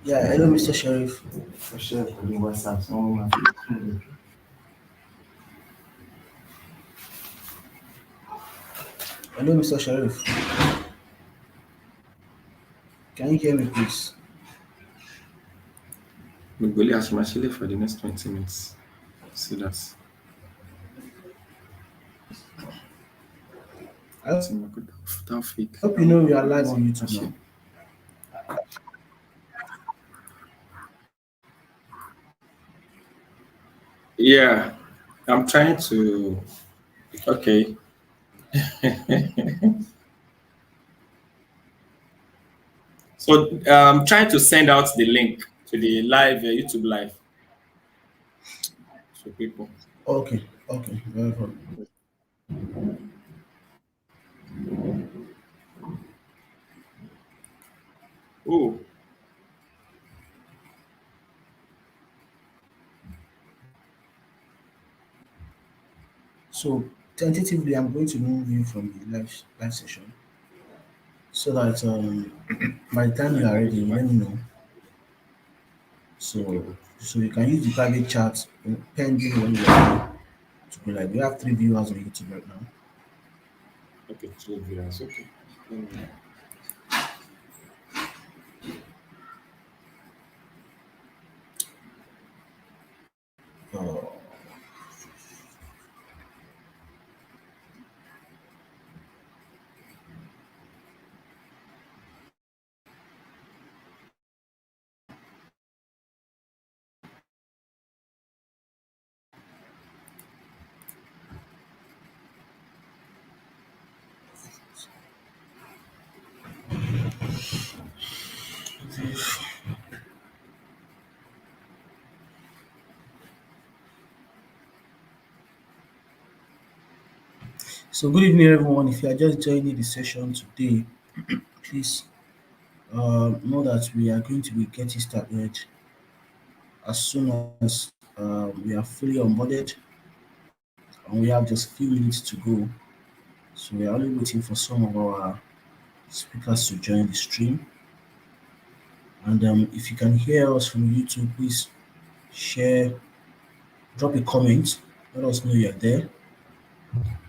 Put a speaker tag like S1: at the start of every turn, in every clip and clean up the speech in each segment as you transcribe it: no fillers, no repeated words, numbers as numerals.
S1: Yeah, hello, Mr. Sheriff.
S2: For sure, for the WhatsApp, someone
S1: Hello, Mr. Sheriff. Can you hear me, please?
S2: Migboli Ashmashile for the next 20 minutes. So that's
S1: I
S2: Taufik.
S1: hope you know we are live on YouTube now.
S2: Ashim. Yeah, I'm trying to. Okay. So I'm trying to send out the link to the live YouTube live to people.
S1: Okay, okay, very good.
S2: Oh,
S1: So, tentatively, I'm going to move you from the live session so that by the time you are ready,
S2: okay,
S1: you let me know.
S2: okay,
S1: So you can use the private chat pending when you are ready to go live. We have three viewers on YouTube right now.
S2: okay, 2 viewers. Okay. Mm.
S1: Uh, so, good evening, everyone. If you are just joining the session today, please know that we are going to be getting started as soon as we are fully onboarded and we have just few minutes to go. So we are only waiting for some of our speakers to join the stream. And if you can hear us from YouTube, please share, drop a comment, let us know you're there,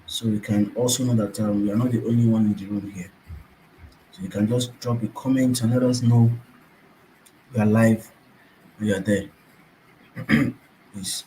S1: so we can also know that we are not the only one in the room here. So you can just drop a comment and let us know you are live and you are there. Please.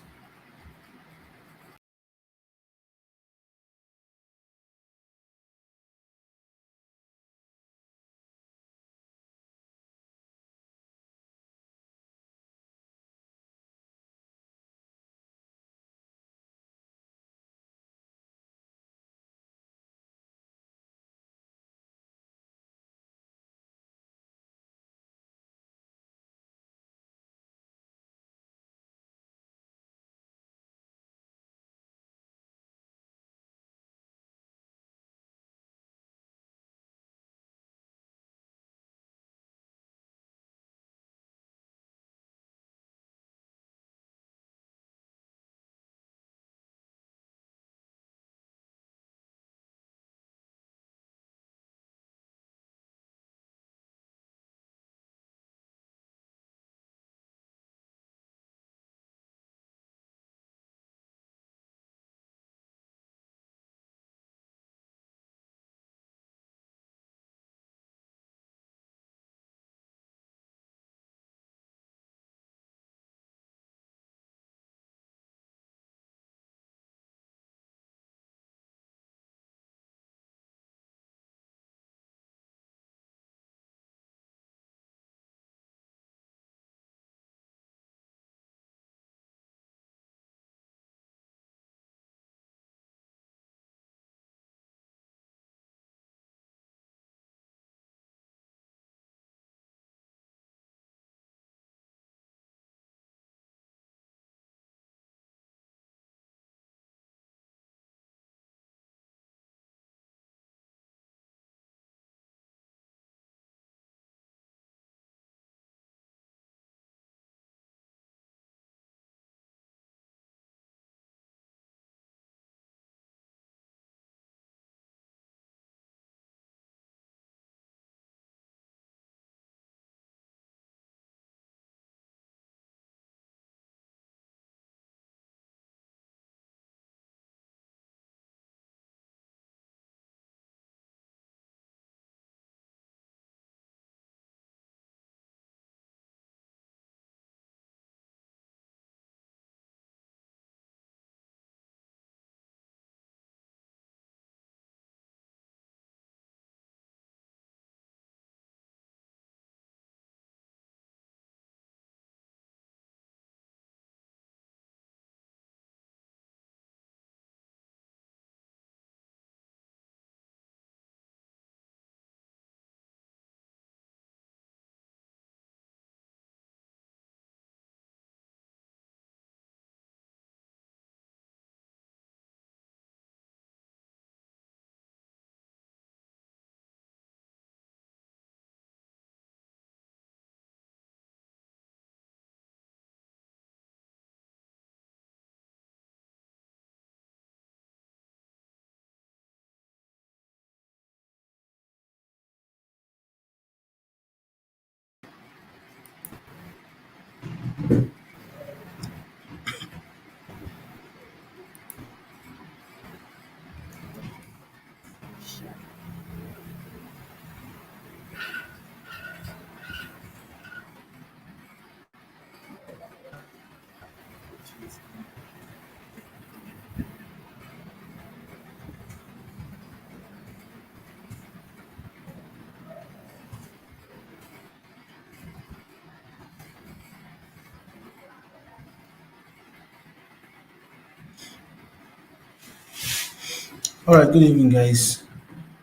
S1: All right, good evening, guys,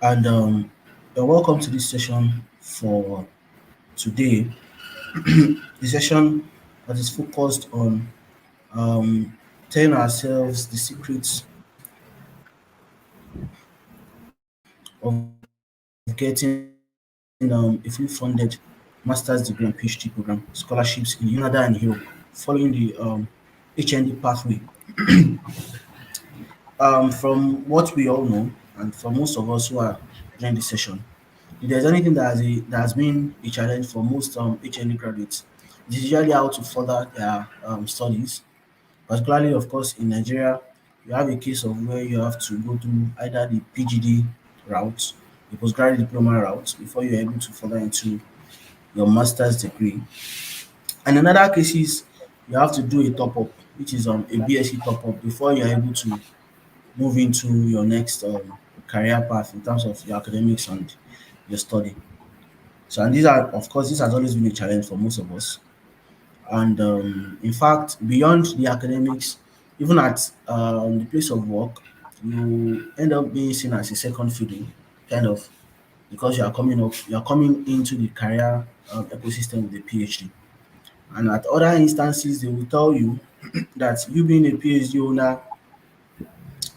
S1: and you're welcome to this session for today. The session that is focused on telling ourselves the secrets of getting a fully funded master's degree and PhD program, scholarships in Canada and Europe, following the HND pathway. From what we all know, and for most of us who are joining the session, if there's anything that has been a challenge for most HND graduates, it is usually how to further their studies. Particularly, of course, in Nigeria, you have a case of where you have to go through either the ph.d route, the postgraduate diploma route, before you're able to further into your master's degree. And in other cases, you have to do a top up, which is a BSc top up, before you're able to move into your next career path in terms of your academics and your study. So, and these are, of course, this has always been a challenge for most of us. And in fact, beyond the academics, even at the place of work, you end up being seen as a second fiddle, kind of, because you are coming into the career ecosystem with a PhD. And at other instances, they will tell you that you being a PhD owner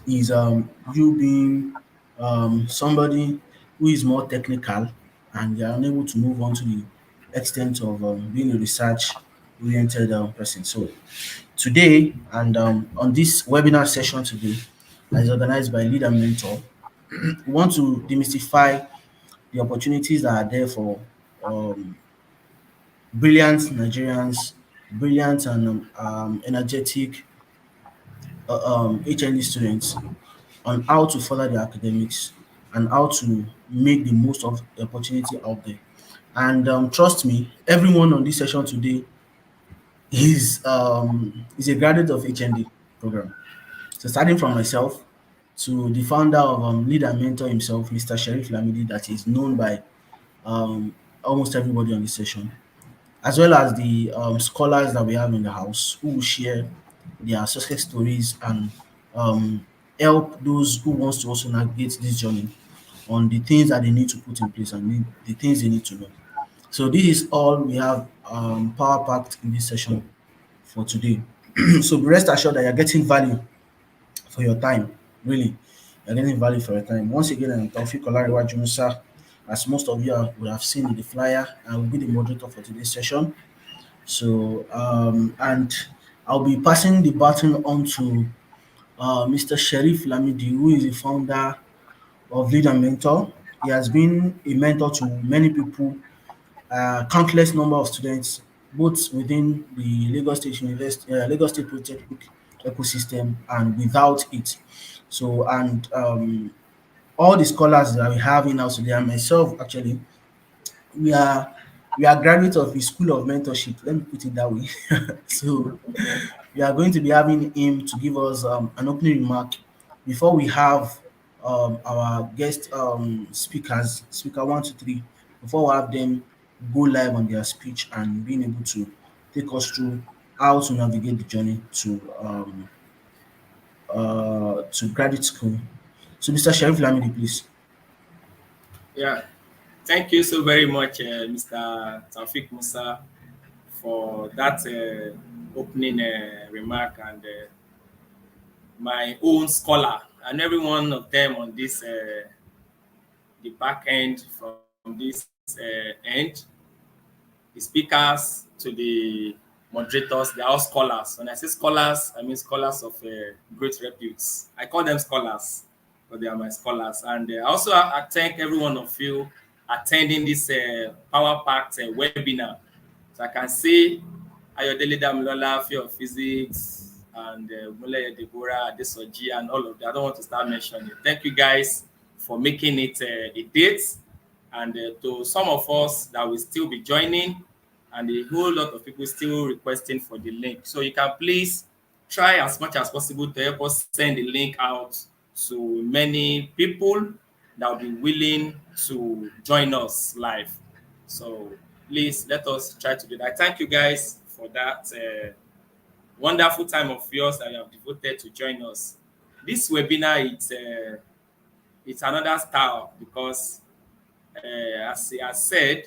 S1: is you being somebody who is more technical, and you're unable to move on to the extent of being a research oriented person. So today, and on this webinar session today, that is organized by Leader Mentor, we want to demystify the opportunities that are there for um, brilliant Nigerians, brilliant and energetic HND students on how to further their academics and how to make the most of the opportunity out there. And trust me, everyone on this session today is a graduate of HND program. So starting from myself to the founder of Lead and Mentor himself, Mr. Sharif Lamidi, that is known by almost everybody on this session, as well as the scholars that we have in the house who will share their success stories and um, help those who wants to also navigate this journey on the things that they need to put in place and the things they need to know. So this is all we have power packed in this session for today. So rest assured that you're getting value for your time. Really, you're getting value for your time. Once again, I'm Taufik Olariwaju Musa. As most of you would have seen in the flyer, I will be the moderator for today's session. So, and I'll be passing the baton on to Mr. Sharif Lamidi, who is the founder of Lead and Mentor. He has been a mentor to many people, countless number of students, both within the Lagos State Polytechnic ecosystem and without it. So, and all the scholars that we have in house today, and myself actually, we are we are graduates of the School of Mentorship. Let me put it that way. So we are going to be having him to give us an opening remark before we have our guest speakers, speaker one, two, three, before we have them go live on their speech and being able to take us through how to navigate the journey to graduate school. So, Mr. Sharif Lamidi, please.
S2: Yeah, thank you so very much, Mr. Taufik Musa, for that opening remark and my own scholar and every one of them on this the back end from this end, the speakers to the moderators, they're all scholars. When I say scholars, I mean scholars of great reputes. I call them scholars, but they are my scholars. And I thank every one of you attending this power packed webinar. So I can see Ayodele Damilola, Fear of Physics, and Mule Deborah, Adesoji, and all of that. I don't want to start mentioning. Thank you guys for making it a date. And to some of us that will still be joining, and a whole lot of people still requesting for the link. So you can please try as much as possible to help us send the link out to many people that will be willing to join us live. So please let us try to do that. Thank you guys for that wonderful time of yours that you have devoted to join us. This webinar is it's another style because, as I said,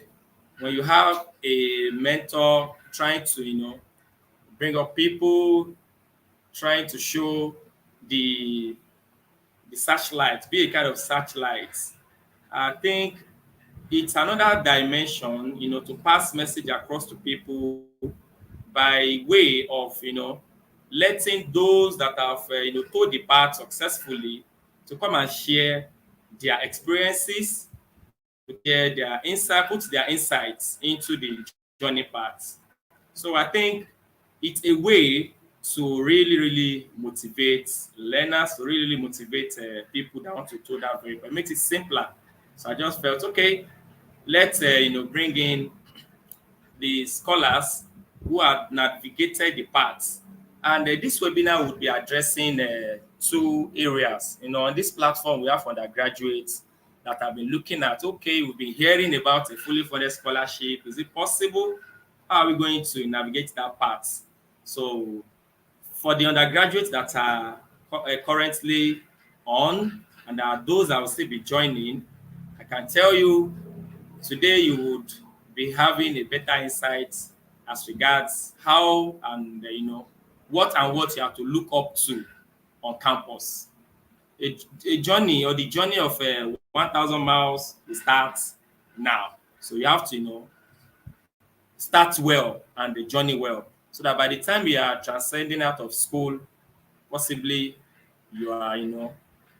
S2: when you have a mentor trying to, bring up people, trying to show the the searchlight, be a kind of searchlight. I think it's another dimension, to pass message across to people by way of, letting those that have, told the path successfully to come and share their experiences, to share their insight, put their insights into the journey path. So I think it's a way to really motivate learners, to really motivate people that want to do that very well. It makes it simpler. So I just felt, okay, let's bring in the scholars who have navigated the paths. And this webinar would be addressing two areas. On this platform, we have undergraduates that have been looking at, okay, we've been hearing about a fully funded scholarship. Is it possible? How are we going to navigate that path? So for the undergraduates that are currently on, and there are those that will still be joining, I can tell you today you would be having a better insight as regards how and what you have to look up to on campus. A journey or the journey of 1,000 miles starts now. So you have to start well and the journey well, so that by the time you are transcending out of school, possibly you are, you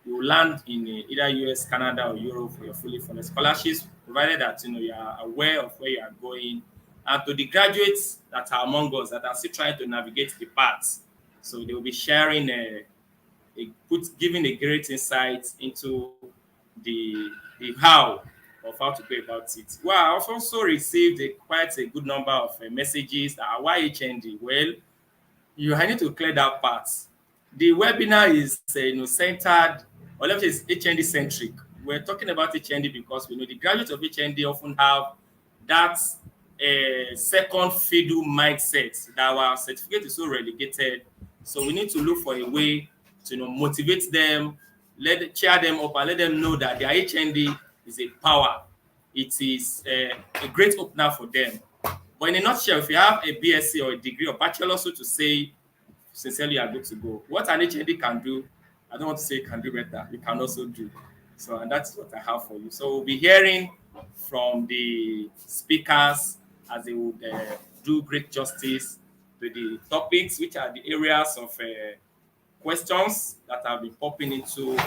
S2: land in either US, Canada, or Europe for your fully funded scholarships, provided that you are aware of where you are going. And to the graduates that are among us that are still trying to navigate the paths, so they will be sharing giving a great insight into the how to go about it. Well, I've also received quite a good number of messages that are why HND. Well, I need to clear that part. The webinar is centered, or let me say it's HND centric. We're talking about HND because we know the graduates of HND often have that second fiddle mindset that our certificate is so relegated. So we need to look for a way to motivate them, cheer them up, and let them know that their HND is a power. It is a great opener for them. But in a nutshell, if you have a BSc or a degree or bachelor, so to say, sincerely, you are good to go. What an HND can do, I don't want to say it can do better, you can also do. So, and that's what I have for you. So we'll be hearing from the speakers as they would do great justice to the topics, which are the areas of questions that have been popping into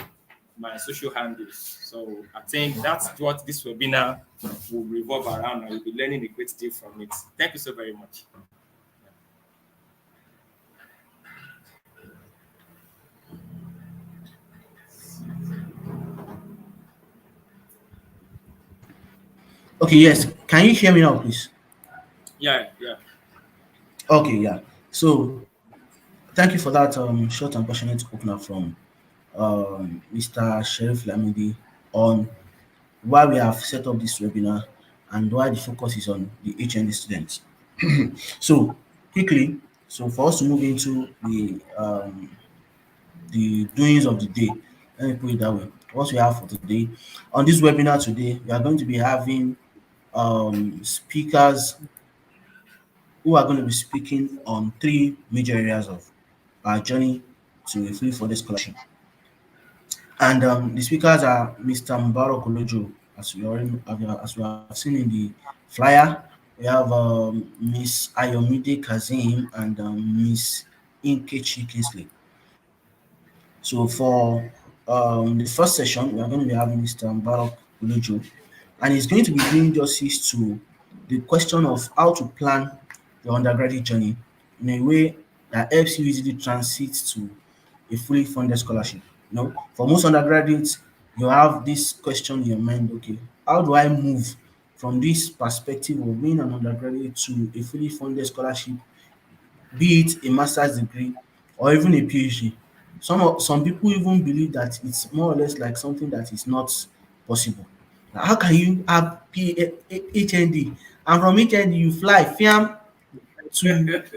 S2: my social handles. So I think that's what this webinar will revolve around, and you'll be learning a great deal from it. Thank you so very much.
S1: Okay, yes. Can you hear me now, please?
S2: Yeah, yeah.
S1: Okay, yeah. So thank you for that short and passionate opener from Mr. Sheriff Lamidi on why we have set up this webinar and why the focus is on the HND students. So quickly, so for us to move into the doings of the day, let me put it that way. What we have for today on this webinar today, we are going to be having speakers who are going to be speaking on three major areas of our journey to a fully funded scholarship. And the speakers are Mr. Mubarak Olojo, as we have seen in the flyer. We have Miss Ayomide Kazim and Miss Inkechi Kingsley. So for the first session, we are going to be having Mr. Mubarak Olojo, and he's going to be doing justice to the question of how to plan your undergraduate journey in a way that helps you easily transit to a fully funded scholarship. For most undergraduates, you have this question in your mind, okay, how do I move from this perspective of being an undergraduate to a fully funded scholarship, be it a master's degree or even a PhD? Some people even believe that it's more or less like something that is not possible. How can you have HND and from HND you fly fiam to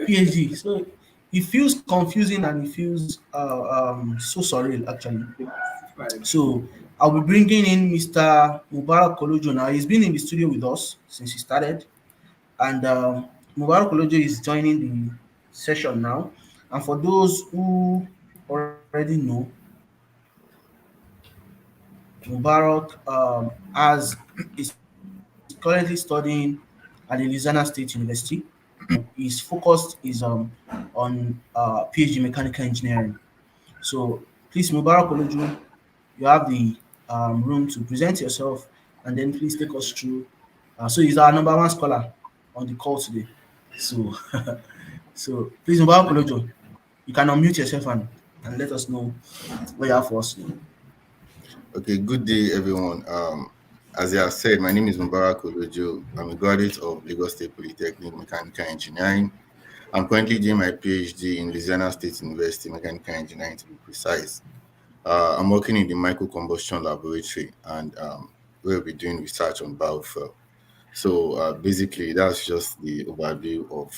S1: PhD? So it feels confusing and it feels so surreal actually.
S2: Right.
S1: So I'll be bringing in Mr. Mubarak Kolojo now. He's been in the studio with us since he started, and Mubarak Kolojo is joining the session now. And for those who already know, Mubarak has is currently studying at the Louisiana State University. His focus is on PhD mechanical engineering. So please, Mubarak Oloju, you have the room to present yourself and then please take us through. So he's our number one scholar on the call today. So so please, Mubarak Oloju, you can unmute yourself and let us know what you have for us today.
S3: Okay, good day, everyone. As I have said, my name is Mubarak Olojo. I'm a graduate of Lagos State Polytechnic Mechanical Engineering. I'm currently doing my PhD in Louisiana State University Mechanical Engineering, to be precise. I'm working in the microcombustion laboratory, and we'll be doing research on biofuel. So basically, that's just the overview of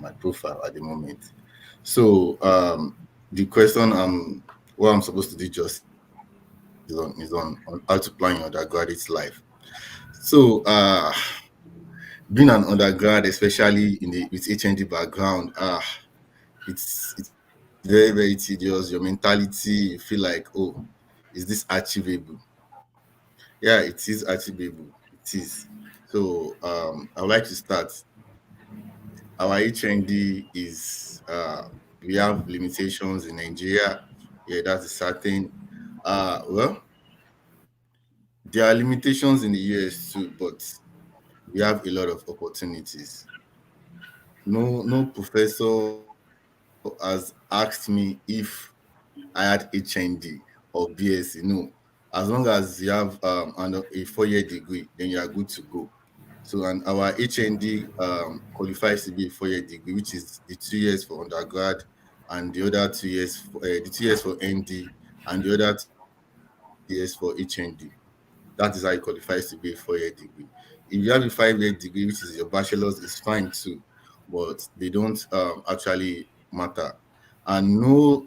S3: my profile at the moment. So the question what I'm supposed to do justice on how to plan your undergraduate life. So being an undergrad, especially in the with HND background, it's very very tedious. Your mentality, you feel like, oh, is this achievable? Yeah, it is achievable. It is. So I would like to start. Our HND is we have limitations in Nigeria. Yeah, that's certain. Well, there are limitations in the US too, but we have a lot of opportunities. No professor has asked me if I had HND or BSc. No, as long as you have a 4-year degree, then you are good to go. So, and our HND qualifies to be a 4-year degree, which is the 2 years for undergrad, and the other 2 years, the 2 years for ND, and the other 2 years for HND. That is how it qualifies to be a 4-year degree. If you have a 5-year degree, which is your bachelor's, is fine too, but they don't actually matter. And no,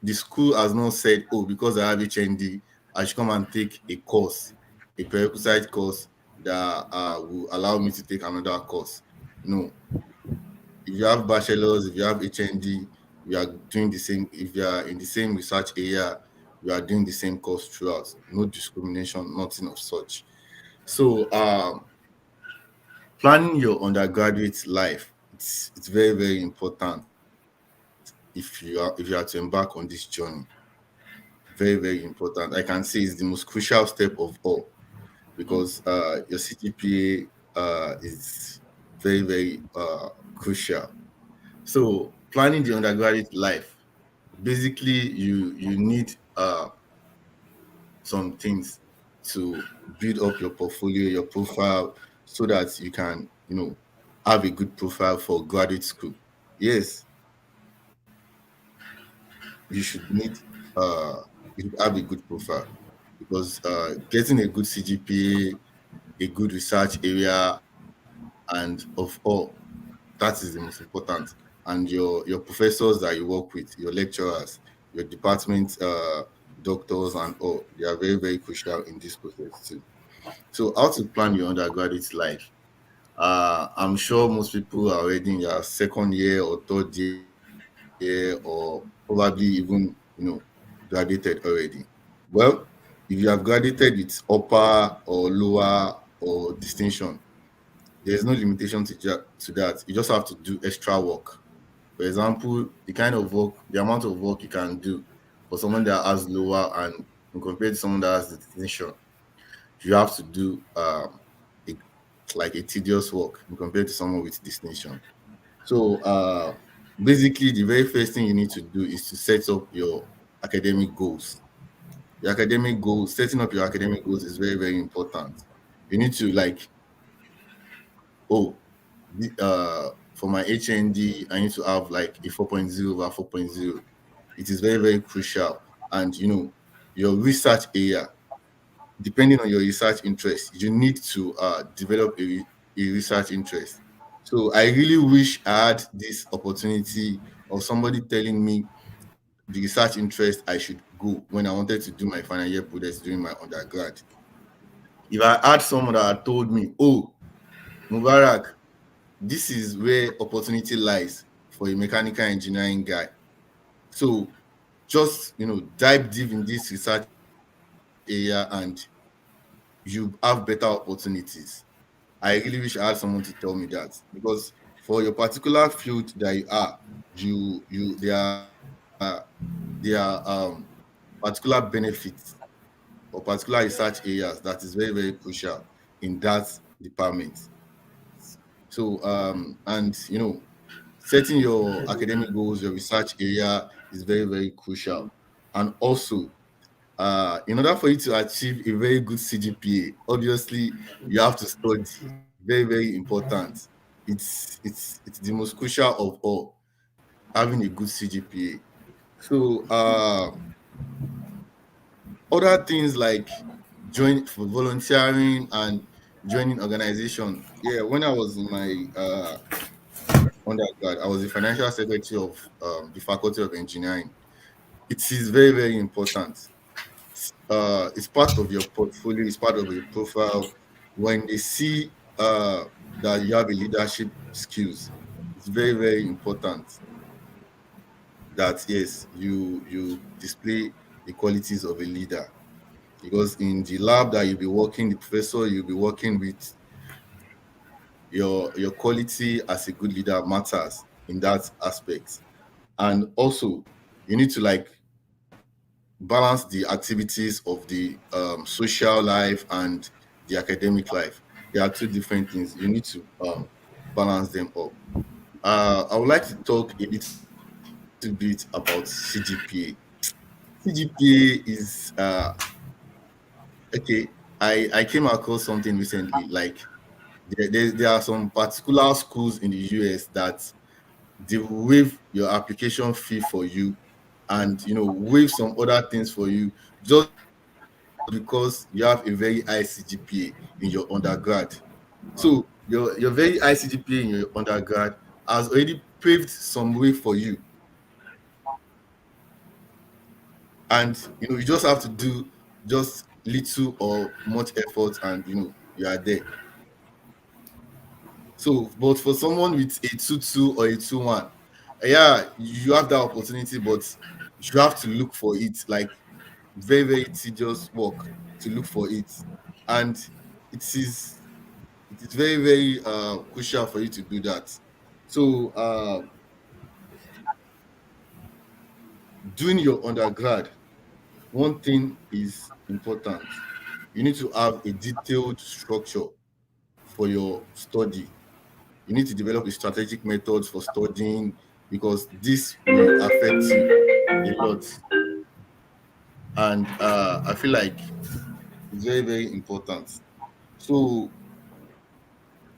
S3: the school has not said, oh, because I have HND, I should come and take a course, a prerequisite course that will allow me to take another course. No, if you have bachelor's, if you have HND, we are doing the same. If you are in the same research area, we are doing the same course throughout. No discrimination, nothing of such. So, planning your undergraduate life, it's very very important if you are to embark on this journey. Very very important. I can say it's the most crucial step of all, because your CGPA is very very crucial. So planning the undergraduate life, basically you need some things to build up your portfolio, your profile, so that you can, have a good profile for graduate school. Yes, you should need you should have a good profile, because getting a good CGPA, a good research area, and of all, that is the most important. And your professors that you work with, your lecturers, your department doctors and all, they are very very crucial in this process too. So how to plan your undergraduate life? I'm sure most people are already in their second year or third year, or probably even, graduated already. Well, if you have graduated with upper or lower or distinction, there's no limitation to that. You just have to do extra work. For example, the kind of work, the amount of work you can do for someone that has lower and compared to someone that has the distinction, you have to do a, like a tedious work compared to someone with distinction. So basically, the very first thing you need to do is to set up your academic goals. Your academic goals, setting up your academic goals is very very important. You need to, like, oh, for my HND, I need to have like a 4.0 over 4.0. It is very very crucial. And your research area, depending on your research interest, you need to develop a research interest. So I really wish I had this opportunity of somebody telling me the research interest I should go when I wanted to do my final year projects during my undergrad. If I had someone that had told me, oh, Mubarak, this is where opportunity lies for a mechanical engineering guy. So just dive deep in this research area and you have better opportunities. I really wish I had someone to tell me that, because for your particular field that you are, there are particular benefits or particular research areas that is very, very crucial in that department. So and setting your academic goals, your research area is very, very crucial. And also, in order for you to achieve a very good CGPA, obviously you have to study. Very, very important. It's the most crucial of all, having a good CGPA. So other things like join for volunteering and joining organization. Yeah, when I was in my undergrad, I was the financial secretary of the Faculty of Engineering. It is very, very important. It's part of your portfolio, it's part of your profile. When they see that you have a leadership skills, it's very, very important that yes, you display the qualities of a leader. Because in the lab that you'll be working, the professor you'll be working with, your quality as a good leader matters in that aspect. And also, you need to like balance the activities of the social life and the academic life. They are two different things. You need to balance them up. I would like to talk a little bit about CGPA. CGPA is okay. I came across something recently. Like there are some particular schools in the US that they will waive your application fee for you, and waive some other things for you just because you have a very high CGPA in your undergrad. So your very high CGPA in your undergrad has already paved some way for you, and you just have to do just little or much effort, and you are there. So but for someone with a 2-2 or a 2-1, yeah, you have that opportunity, but you have to look for it, like very, very tedious work to look for it. And it is it is very, very crucial for you to do that. So doing your undergrad, one thing is important. You need to have a detailed structure for your study. You need to develop a strategic methods for studying, because this will affect you a lot. And I feel like it's very, very important. So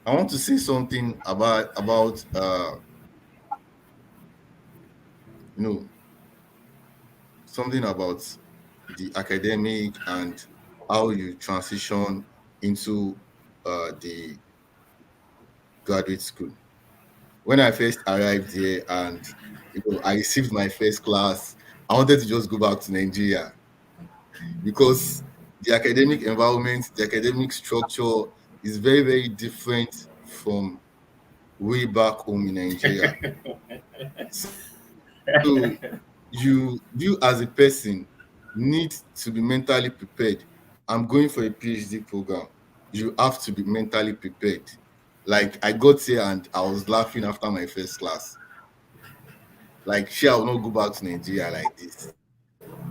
S3: I want to say something about you know something about the academic and how you transition into the graduate school. When I first arrived here and I received my first class, I wanted to just go back to Nigeria, because the academic environment, the academic structure is very, very different from way back home in Nigeria. So you as a person need to be mentally prepared. I'm going for a PhD program. You have to be mentally prepared. Like I got here and I was laughing after my first class. Like, sure, I will not go back to Nigeria like this.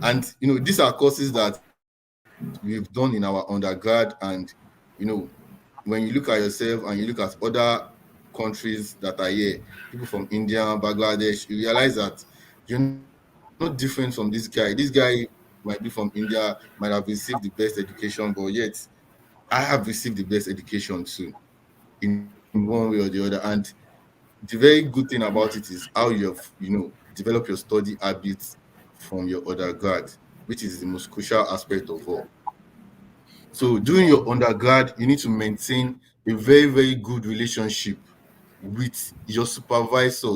S3: And these are courses that we've done in our undergrad. And when you look at yourself and you look at other countries that are here, people from India, Bangladesh, you realize that you're not different from this guy. This guy might be from India, might have received the best education, but yet I have received the best education too, in one way or the other. And the very good thing about it is how you have, develop your study habits from your undergrad, which is the most crucial aspect of all. So during your undergrad, you need to maintain a very, very good relationship with your supervisor,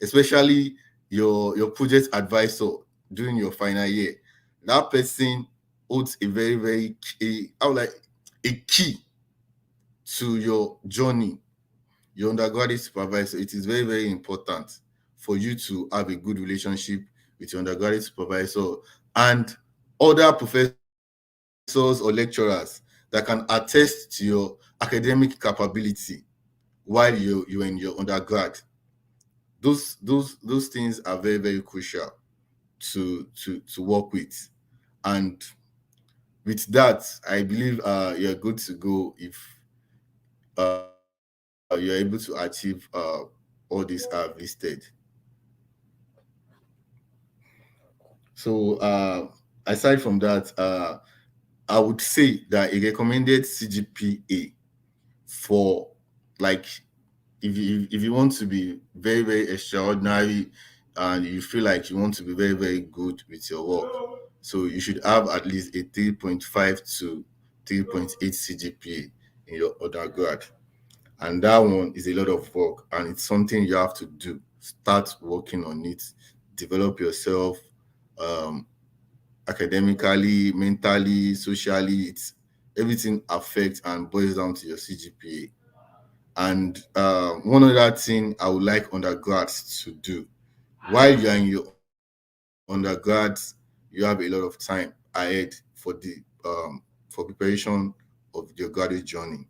S3: especially your project advisor. during your final year, that person holds a very, very I would like a key to your journey, your undergraduate supervisor. It is very, very important for you to have a good relationship with your undergraduate supervisor and other professors or lecturers that can attest to your academic capability while you're in your undergrad. Those things are very, very crucial to work with. And with that, I believe you're good to go if you're able to achieve all these I've listed. So aside from that, I would say that a recommended CGPA for, like, if you want to be very, very extraordinary and you feel like you want to be very, very good with your work, so you should have at least a 3.5 to 3.8 CGPA in your undergrad. And that one is a lot of work, and it's something you have to do. Start working on it, develop yourself, um, academically, mentally, socially. It's everything affects and boils down to your CGPA. And one other thing I would like undergrads to do while you are in your undergrads, you have a lot of time ahead for preparation of your graduate journey.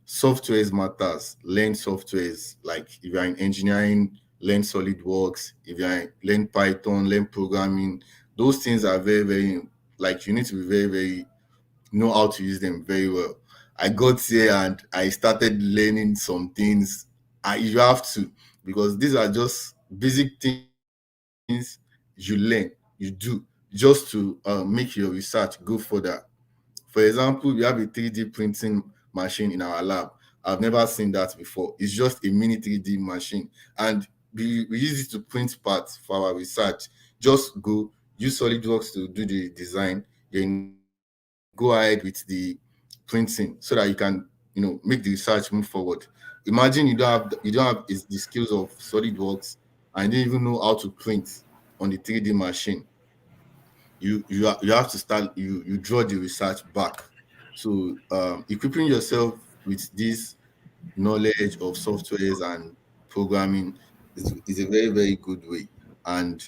S3: Softwares matters. Learn softwares. Like if you're in engineering, learn SolidWorks. If learn Python, learn programming. Those things are very, very, like, you need to be very, very know how to use them very well. I got here and I started learning some things. You have to, because these are just basic things you learn, you do, just to make your research go further. For example, we have a 3D printing machine in our lab. I've never seen that before. It's just a mini 3D machine, and we use it to print parts for our research. Just go use SolidWorks to do the design, then go ahead with the printing so that you can, make the research move forward. Imagine you don't have the skills of SolidWorks and you don't even know how to print on the 3D machine. You have to start, you draw the research back. So equipping yourself with this knowledge of softwares and programming is a very, very good way, and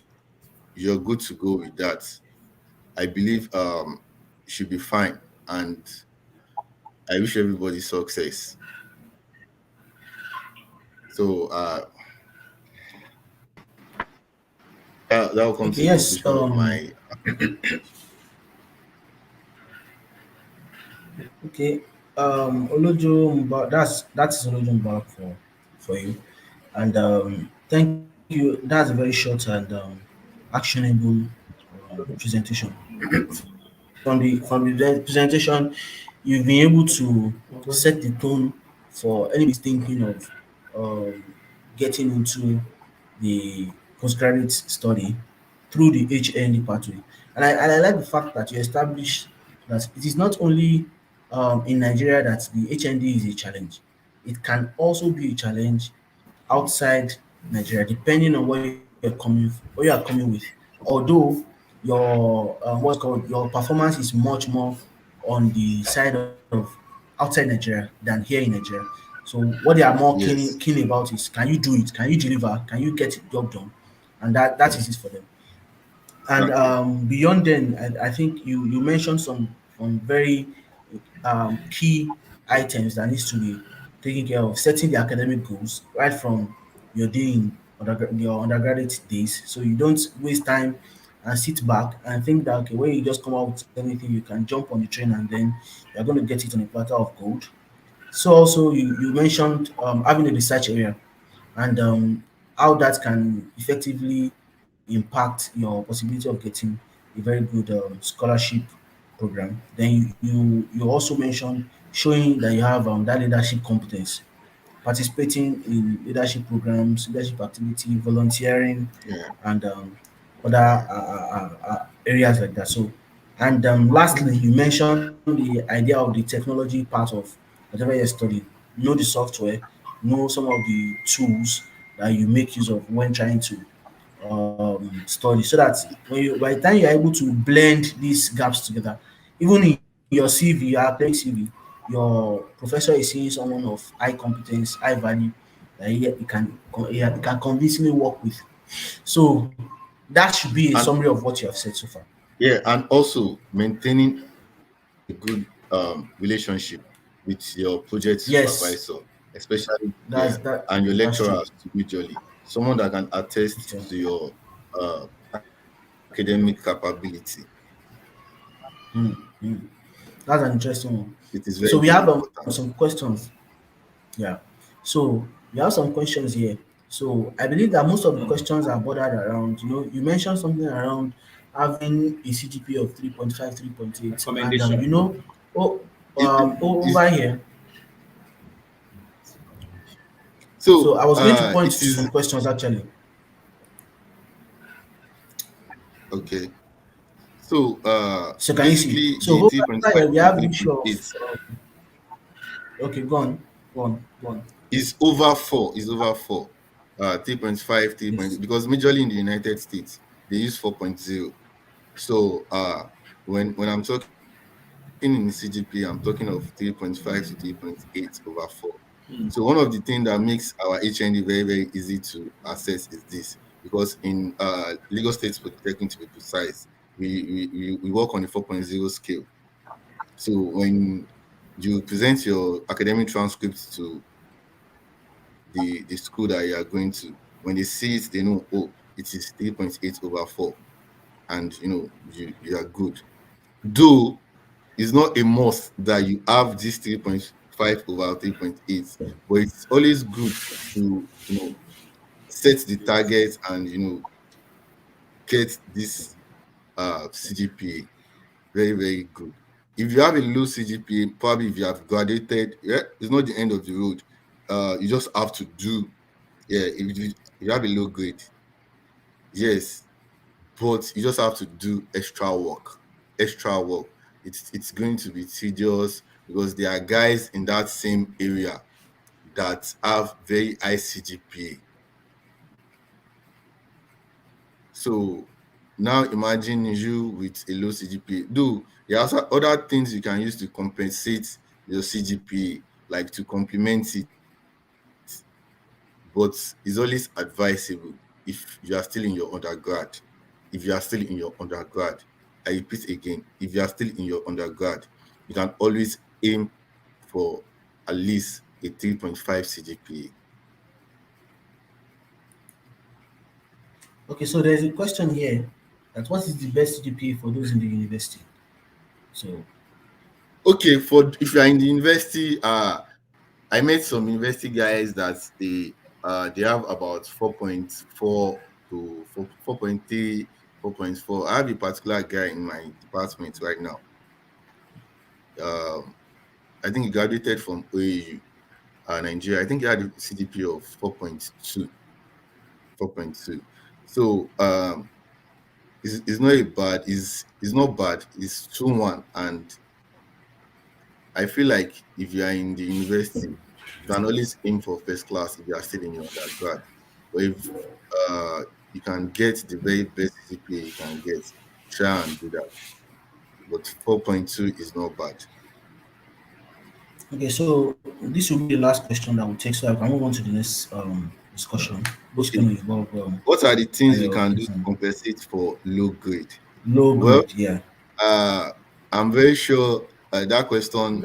S3: you're good to go with that. I believe you should be fine, and I wish everybody success. So that will come
S1: Okay,
S3: to the
S1: yes.
S3: conclusion of my.
S1: Okay. Olojo Mba, that's Olojo Mba for you. And thank you. That's a very short and actionable presentation. From the presentation, you've been able to set the tone for anybody thinking of um, getting into the postgraduate study through the HND pathway. And I like the fact that you established that it is not only in Nigeria that the HND is a challenge. It can also be a challenge outside Nigeria, depending on where you are coming with. Although your what's called your performance is much more on the side of outside Nigeria than here in Nigeria. So what they are more
S3: Yes,
S1: keen about is, can you do it? Can you deliver? Can you get the job done? And that is it for them. And
S3: exactly.
S1: beyond then, I think you mentioned some very key items that needs to be taken care of. Setting the academic goals right from your day in your undergraduate days, so you don't waste time and sit back and think that, okay, when you just come out with anything, you can jump on the train and then you're going to get it on a platter of gold. So also you mentioned having a research area and how that can effectively impact your possibility of getting a very good scholarship program. Then you also mentioned showing that you have that leadership competence, participating in leadership programs, leadership activity, volunteering,
S3: Yeah,
S1: and other areas like that. So, and lastly, you mentioned the idea of the technology part of whatever you're studying. Know the software, know some of the tools that you make use of when trying to study, so that when you by the time you're able to blend these gaps together, even in your CV, your academic CV, your professor is seeing someone of high competence, high value, that he can convincingly work with. So that should be a
S3: And
S1: summary of what you have said so far.
S3: yeah, and also maintaining a good relationship with your project supervisor,
S1: Yes,
S3: especially, yeah, and your
S1: that's true.
S3: lecturers individually. Someone that can attest
S1: Okay.
S3: to your academic capability.
S1: Hmm, hmm. That's an interesting one.
S3: It is very,
S1: So we
S3: very
S1: have
S3: important.
S1: some questions. Yeah. So we have some questions here. So I believe that most of the
S2: Mm.
S1: questions are bordered around, you mentioned something around having a CGPA of 3.5, 3.8, and
S2: Recommendation.
S1: oh,
S3: Is
S1: over here. So
S3: so
S1: I was going to point
S3: it
S1: to some
S3: is
S1: questions actually.
S3: okay. So
S1: So can you see?
S3: basically
S1: So
S3: the
S1: over
S3: 3.5
S1: here we
S3: to
S1: have the issue of
S3: 3.8
S1: okay, go on, go on, go on.
S3: is over four. Is over four. 3.5, 3.8,
S1: Yes.
S3: because majorly in the United States they use 4.0. So when I'm talking in CGP, I'm talking of 3.5 to 3.8 over 4. So one of the things that makes our HND very, very easy to assess is this, because in Lagos State Polytechnic, to be precise, we work on the 4.0 scale. So when you present your academic transcripts to the school that you are going to, when they see it, they know, oh, it is 3.8 over 4, and you are good. Though it's not a must that you have this 3.5 over 3.8, but it's always good to set the target and get this CGPA very, very good. If you have a low CGPA, probably if you have graduated, yeah, it's not the end of the road. You just have to do, yeah, if you have a low grade, yes, but you just have to do extra work. Extra work. It's going to be tedious because there are guys in that same area that have very high CGPA. So now imagine you with a low CGPA. Though there are also other things you can use to compensate your CGPA, like to complement it. But it's always advisable if you are still in your undergrad. If you are still in your undergrad, I repeat again, if you are still in your undergrad, you can always aim for at least a 3.5 CGPA.
S1: Okay, so there's a question here that what is the best GPA for those in the university? So
S3: Okay, for if you are in the university, I met some university guys that they have about 4.4 to 4.3, 4.4. I have a particular guy in my department right now. Um, I think he graduated from OAU, Nigeria. I think he had a CGPA of 4.2, 4.2. So it's not a bad, it's not bad. It's 2-1, and I feel like if you are in the university, you can always aim for first class if you are still in your undergrad. But if you can get the very best CGPA you can get, try and do that. But 4.2 is not bad.
S1: okay, so this will be the last question that we'll take, so I can move on to the next discussion, which is
S3: Okay,
S1: going to involve
S3: what are the things we
S1: higher
S3: can do to
S1: exam.
S3: compensate for low grade?
S1: Low
S3: Well,
S1: grade, yeah.
S3: uh, I'm very sure that question,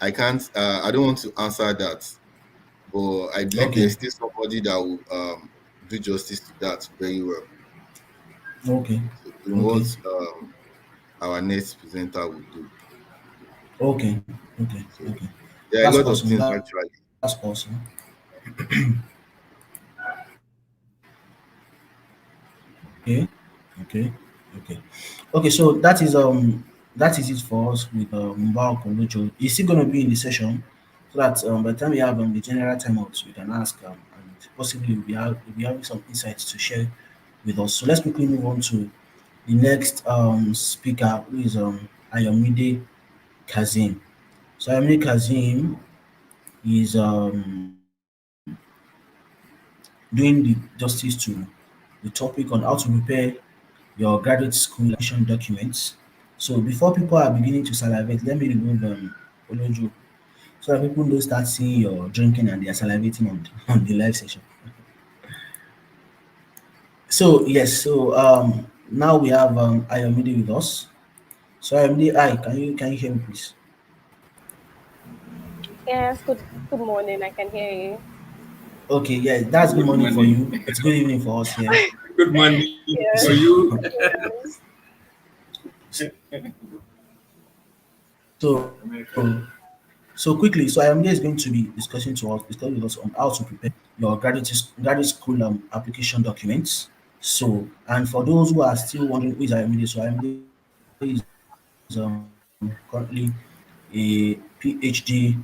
S3: I don't want to answer that, but I believe
S1: Okay,
S3: there's still somebody that will do justice to that very well.
S1: okay,
S3: So in
S1: okay,
S3: what our next presenter will do.
S1: okay, okay,
S3: So
S1: okay.
S3: there are a
S1: That's
S3: lot of
S1: awesome.
S3: things
S1: That's
S3: actually.
S1: awesome. Okay, okay, okay. Okay, so that is it for us with Mbao Kolucho. Is he gonna be in the session so that by the time we have the general timeouts, we can ask and possibly we'll be having some insights to share with us. So let's quickly move on to the next speaker, who is Ayomide Kazim. So Ayomide Kazim is doing the justice to the topic on how to prepare your graduate school application documents. So before people are beginning to salivate, let me remove Olojo so that people don't start seeing your drinking and they are salivating on on the live session. So yes, so now we have Ayomide with us. So Ayomide, hi, can you hear me please?
S4: Yes, good morning. I can hear you.
S1: Okay, yeah, that's good
S2: Good
S1: morning for
S2: morning.
S1: you. It's good evening for us here.
S2: Good morning for
S1: So
S4: Yes.
S2: you.
S1: so so quickly, so Ayomide is going to be discussing with us on how to prepare your graduate school application documents. So, and for those who are still wondering who is Ayomide, so Ayomide is currently a PhD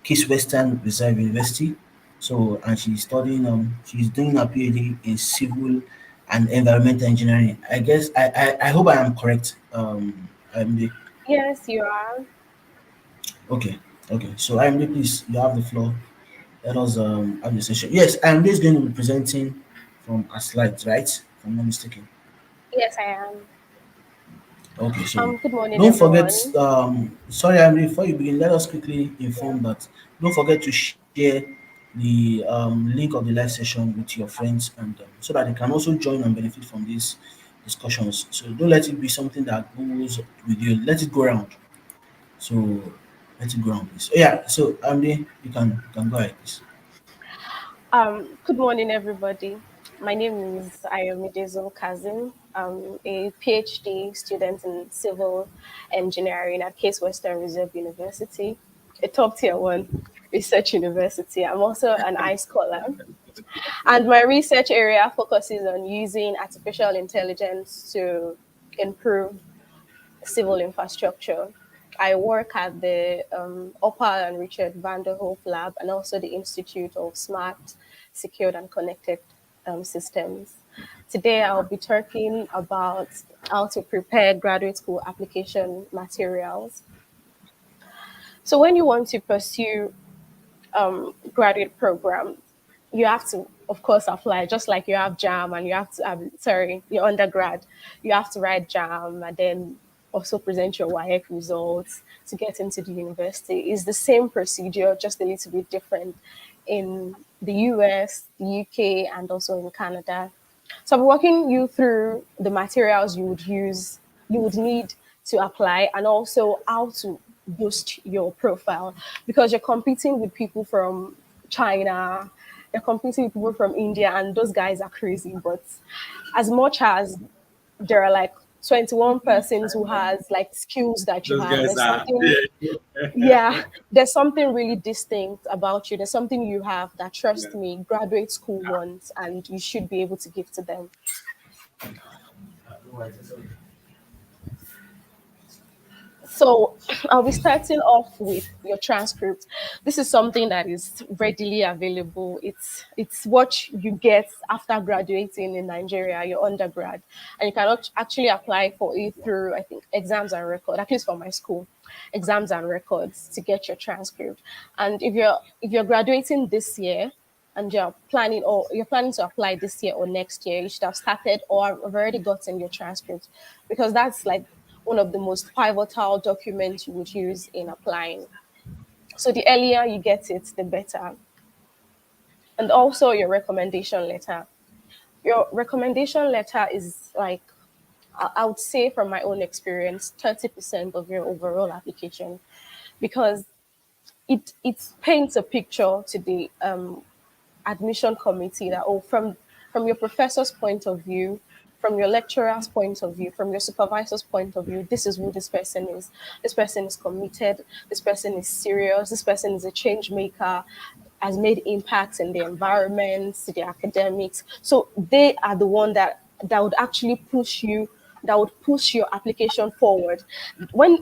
S1: Case Western Reserve University. So, and she's doing a PhD in civil and environmental engineering. I guess I hope I am correct. Ayomide.
S4: Yes, you are.
S1: Okay, okay. So Ayomide, please, you have the floor. Let us have the session. Yes, Ayomide is going to be presenting from a slide, right? If I'm not mistaken.
S4: Yes, I am.
S1: Okay, so
S4: Good morning,
S1: don't forget,
S4: everyone.
S1: sorry, Amri, before you begin, let us quickly
S4: Yeah.
S1: inform that don't forget to share the link of the live session with your friends and so that they can also join and benefit from these discussions. So don't let it be something that goes with you, let it go around. So let it go around, please. Oh, yeah, so Amri, you can go ahead, please.
S4: Good morning, everybody. My name is Ayomidezo Kazim. I'm a PhD student in civil engineering at Case Western Reserve University, a top tier one research university. I'm also an I scholar. And my research area focuses on using artificial intelligence to improve civil infrastructure. I work at the Opal and Richard van der Hoef Lab and also the Institute of Smart, Secured, and Connected Systems. Today, I'll be talking about how to prepare graduate school application materials. So, when you want to pursue graduate program, you have to, of course, apply just like you have JAM and you have to, sorry, your undergrad, you have to write JAM and then also present your WAEC results to get into the university. It's the same procedure, just a little bit different in the US, the UK, and also in Canada. So I'm walking you through the materials you would need to apply, and also how to boost your profile because you're competing with people from China, you're competing with people from India, and those guys are crazy. But as much as there are like 21 persons who has like skills that you
S2: Those
S4: have,
S2: guys
S4: there's
S2: are
S4: something,
S2: there.
S4: yeah, there's something really distinct about you. There's something you have that,
S2: Yeah.
S4: trust me, graduate school wants, and you should be able to give to them. So I'll be starting off with your transcript. This is something that is readily available. It's what you get after graduating in Nigeria, your undergrad, and you can actually apply for it through, I think, exams and record. At least for my school, exams and records to get your transcript. And if you're graduating this year, and you're planning to apply this year or next year, you should have started or have already gotten your transcript because that's like one of the most pivotal documents you would use in applying. So the earlier you get it, the better. And also your recommendation letter. Your recommendation letter is like, I would say from my own experience, 30% of your overall application because it paints a picture to the admission committee that, oh, from your professor's point of view, from your lecturer's point of view, from your supervisor's point of view, this is who this person is. This person is committed, this person is serious, this person is a change maker, has made impacts in the environment, the academics. So they are the one that would actually push you, that would push your application forward. When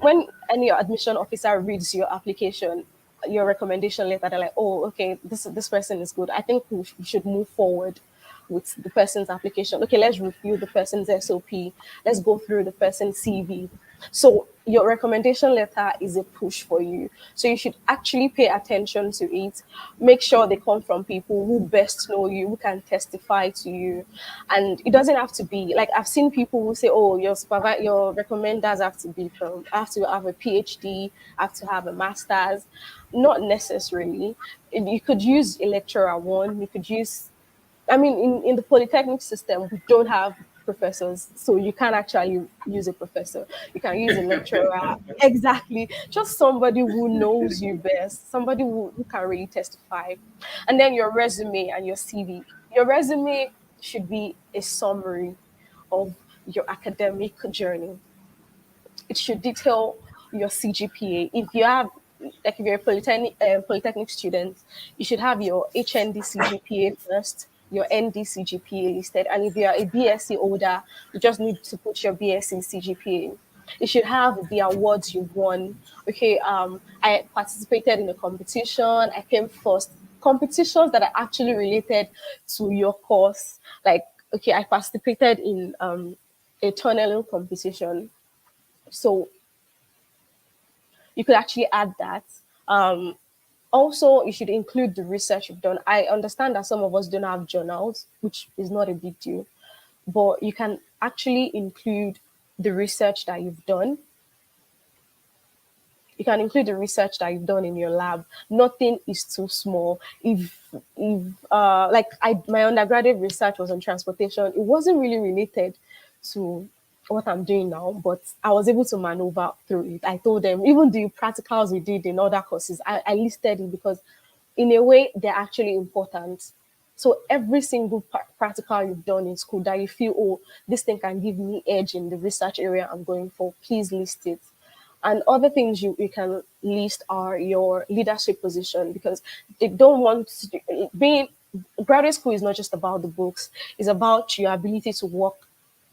S4: any admission officer reads your application, your recommendation letter, they're like, oh, okay, this person is good. I think we should move forward with the person's application. Okay, let's review the person's SOP. Let's go through the person's CV. So your recommendation letter is a push for you. So you should actually pay attention to it. Make sure they come from people who best know you, who can testify to you. And it doesn't have to be like I've seen people who say, "Oh, your recommenders have to be from have to have a PhD, have to have a master's." Not necessarily. You could use a lecturer one. You could use I mean, in the polytechnic system, we don't have professors, so you can't actually use a professor. You can use a lecturer. Exactly. Just somebody who knows you best, somebody who can really testify. And then your resume and your CV. Your resume should be a summary of your academic journey. It should detail your CGPA. If you have, like, if you're a polytechnic student, you should have your HND CGPA first, your ND CGPA listed, and if you're a BSc holder, you just need to put your BSc CGPA. You should have the awards you've won. Okay, I participated in a competition. I came first. Competitions that are actually related to your course, like okay, I participated in a tunneling competition, so you could actually add that. Um, Also, you should include the research you've done. I understand that some of us don't have journals, which is not a big deal, but you can actually include the research that you've done. You can include the research that you've done in your lab. Nothing is too small. If like my undergraduate research was on transportation, it wasn't really related to what I'm doing now, but I was able to maneuver through it. I told them even the practicals we did in other courses, I listed it because in a way they're actually important. So every single practical you've done in school that you feel, oh, this thing can give me edge in the research area I'm going for, please list it. And other things you can list are your leadership position, because they don't want to, being graduate school is not just about the books, it's about your ability to work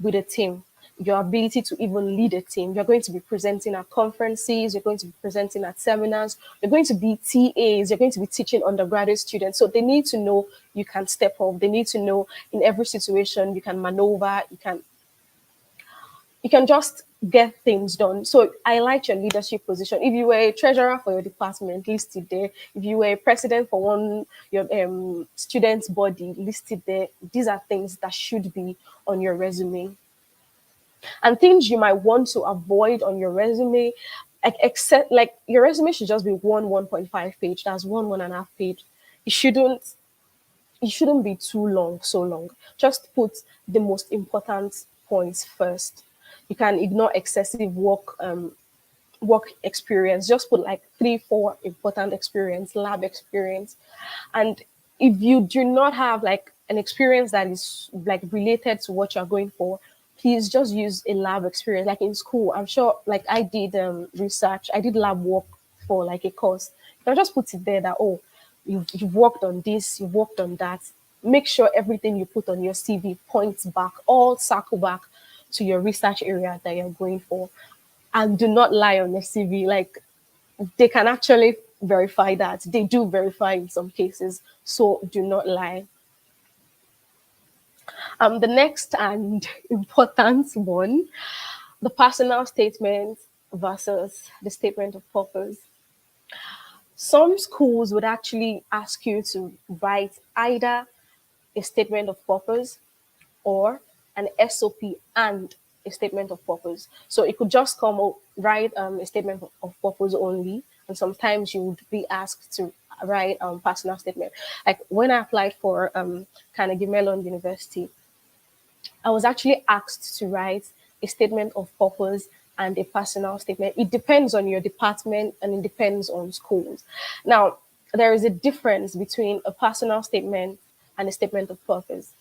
S4: with a team, your ability to even lead a team. You're going to be presenting at conferences, you're going to be presenting at seminars, you're going to be TAs, you're going to be teaching undergraduate students. So they need to know you can step up. They need to know in every situation you can maneuver, you can just get things done. So I like your leadership position. If you were a treasurer for your department, listed there. If you were a president for one your students' body, listed there. These are things that should be on your resume. And things you might want to avoid on your resume, like except like your resume should just be 1.5 page. That's one and a half page. It shouldn't it shouldn't be too long, so long. Just put the most important points first. You can ignore excessive work experience. Just put like 3, 4 important experience, lab experience. And if you do not have like an experience that is like related to what you're going for, please just use a lab experience. Like in school, I'm sure like I did research, I did lab work for like a course. You can just put it there that, oh, you've worked on this, you've worked on that. Make sure everything you put on your CV points back, all circle back to your research area that you're going for. And do not lie on your CV. Like they can actually verify that. They do verify in some cases. So do not lie. The next and important one, the personal statement versus the statement of purpose. Some schools would actually ask you to write either a statement of purpose or an SOP and a statement of purpose. So it could just come out, write a statement of purpose only, and sometimes you would be asked to write personal statement. Like when I applied for Carnegie Mellon University, I was actually asked to write a statement of purpose and a personal statement. It depends on your department and it depends on schools. Now, there is a difference between a personal statement and a statement of purpose.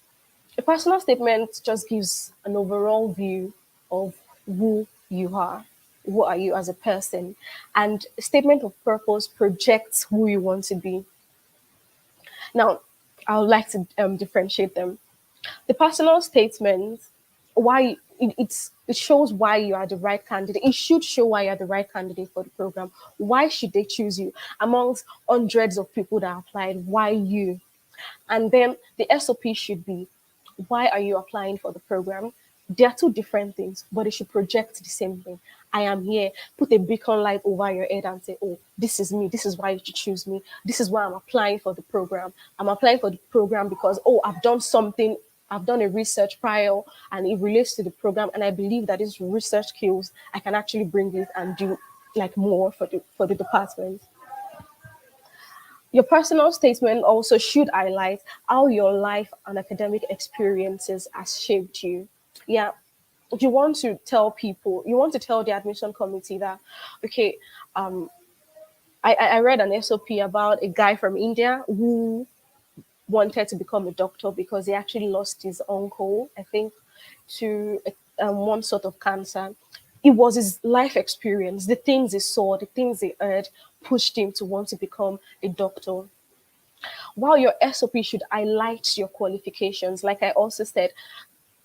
S4: A personal statement just gives an overall view of who you are. Who are you as a person? And a statement of purpose projects who you want to be. Now, I would like to differentiate them. The personal statement, why it shows why you are the right candidate. It should show why you're the right candidate for the program. Why should they choose you amongst hundreds of people that applied? Why you? And then the SOP should be, why are you applying for the program? They are two different things, but they should project the same thing. I am here. Put a beacon light over your head and say, oh, this is me. This is why you should choose me. This is why I'm applying for the program. I'm applying for the program because, oh, I've done something. I've done a research prior and it relates to the program. And I believe that these research skills, I can actually bring it and do like more for the department. Your personal statement also should highlight how your life and academic experiences has shaped you. Yeah, you want to tell people, you want to tell the admission committee that, okay, I read an SOP about a guy from India who wanted to become a doctor because he actually lost his uncle, I think, to one sort of cancer. It was his life experience, the things he saw, the things he heard, pushed him to want to become a doctor. While your SOP should highlight your qualifications, like I also said,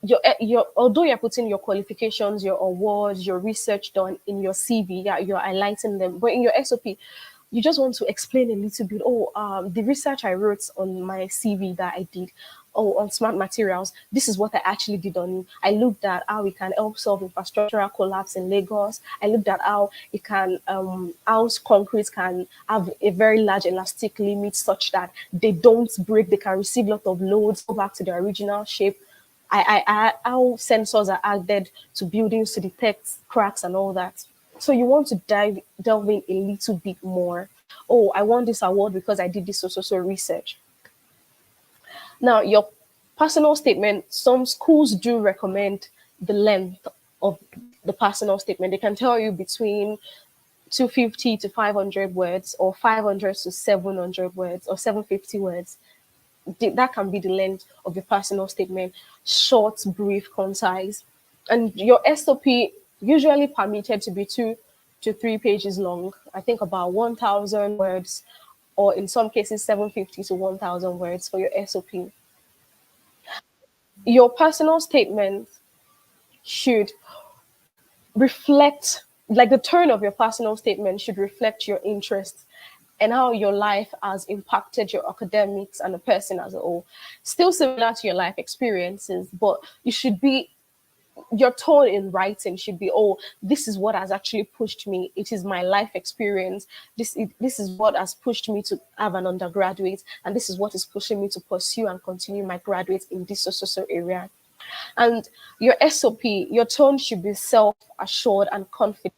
S4: your although you're putting your qualifications, your awards, your research done in your CV, yeah, you're highlighting them. But in your SOP, you just want to explain a little bit. Oh, the research I wrote on my CV that I did, oh, on smart materials. This is what I actually did on it. I looked at how we can help solve infrastructural collapse in Lagos. I looked at how it can, how concrete can have a very large elastic limit such that they don't break. They can receive a lot of loads, go back to their original shape. How sensors are added to buildings to detect cracks and all that. So you want to delve in a little bit more. Oh, I won this award because I did this so research. Now, your personal statement, some schools do recommend the length of the personal statement. They can tell you between 250 to 500 words or 500 to 700 words or 750 words. That can be the length of your personal statement, short, brief, concise. And your SOP usually permitted to be 2 to 3 pages long. I think about 1,000 words, or in some cases 750 to 1,000 words for your SOP. Your personal statement should reflect, like the tone of your personal statement should reflect your interests and how your life has impacted your academics and the person as a whole. Still similar to your life experiences, but you should be, your tone in writing should be, oh, this is what has actually pushed me. It is my life experience. This is what has pushed me to have an undergraduate, and this is what is pushing me to pursue and continue my graduate in this so area. And your SOP, your tone should be self-assured and confident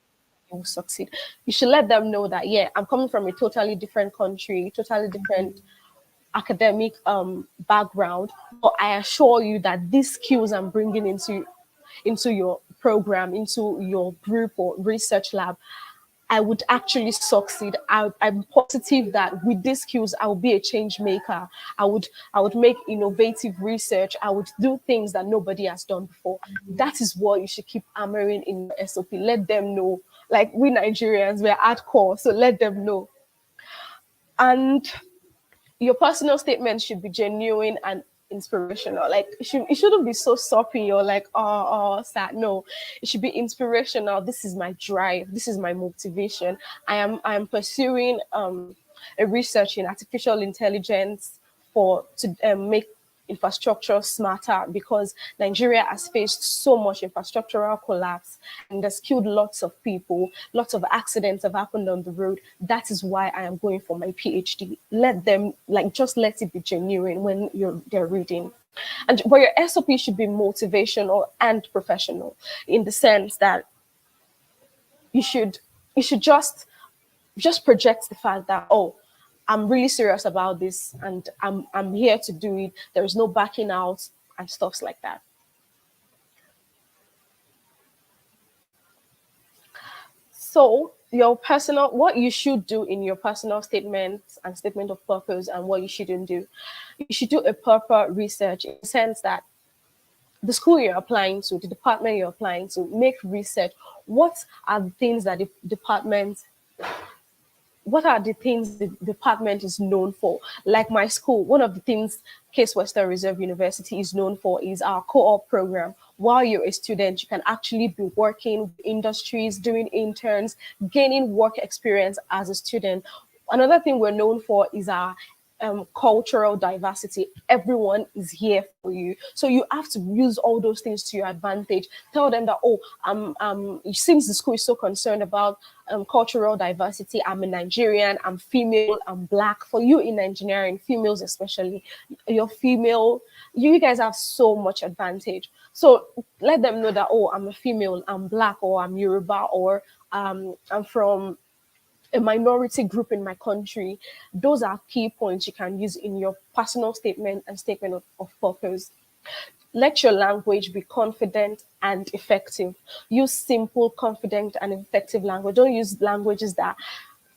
S4: you will succeed. You should let them know that, yeah, I'm coming from a totally different country, totally different academic background, but I assure you that these skills I'm bringing into your program, into your group or research lab, I would actually succeed. I'm positive that with these skills, I will be a change maker. I would make innovative research. I would do things that nobody has done before. That is what you should keep hammering in your SOP. Let them know. Like we Nigerians, we're hardcore, so let them know. And your personal statement should be genuine and inspirational. Like it shouldn't be so soppy or like sad. No, it should be inspirational. This is my drive. This is my motivation. I am pursuing a research in artificial intelligence for to make infrastructure smarter because Nigeria has faced so much infrastructural collapse and has killed lots of people. Lots of accidents have happened on the road. That is why I am going for my PhD. Let them just let it be genuine when they're reading. And but your SOP should be motivational and professional in the sense that you should just project the fact that, oh, I'm really serious about this and I'm here to do it. There is no backing out and stuffs like that. So what you should do in your personal statement and statement of purpose and what you shouldn't do. You should do a proper research in the sense that the school you're applying to, the department you're applying to, make research. What are the things that the department is known for? Like my school, one of the things Case Western Reserve University is known for is our co-op program. While you're a student, you can actually be working with industries, doing interns, gaining work experience as a student. Another thing we're known for is our cultural diversity. Everyone is here for you, so you have to use all those things to your advantage. Tell them that, oh, since the school is so concerned about cultural diversity, I'm a Nigerian, I'm female, I'm black. For you in engineering, females especially, you're female, you guys have so much advantage. So let them know that, oh, I'm a female, I'm black, or I'm Yoruba, or I'm from a minority group in my country. Those are key points you can use in your personal statement and statement of purpose. Let your language be confident and effective. Use simple, confident, and effective language. Don't use languages that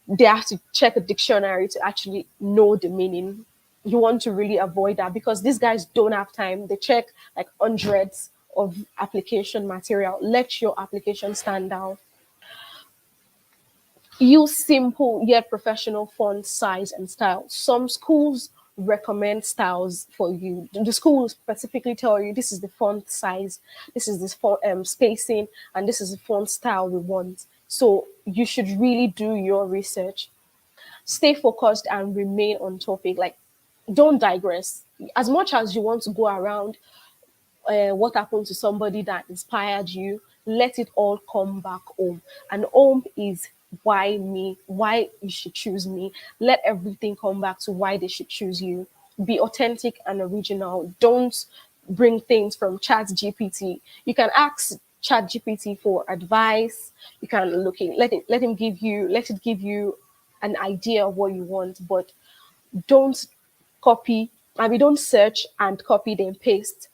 S4: they have to check a dictionary to actually know the meaning. You want to really avoid that because these guys don't have time. They check like hundreds of application material. Let your application stand out. Use simple yet professional font size and style. Some schools recommend styles for you. The school will specifically tell you this is the font size, this is this font spacing, and this is the font style we want. So you should really do your research. Stay focused and remain on topic. Like, don't digress. As much as you want to go around what happened to somebody that inspired you, let it all come back home. And home is why me, why you should choose me. Let everything come back to why they should choose you. Be authentic and original. Don't bring things from Chat GPT. You can ask Chat GPT for advice. You can let it give you an idea of what you want, but don't copy. I mean, don't search and copy then paste.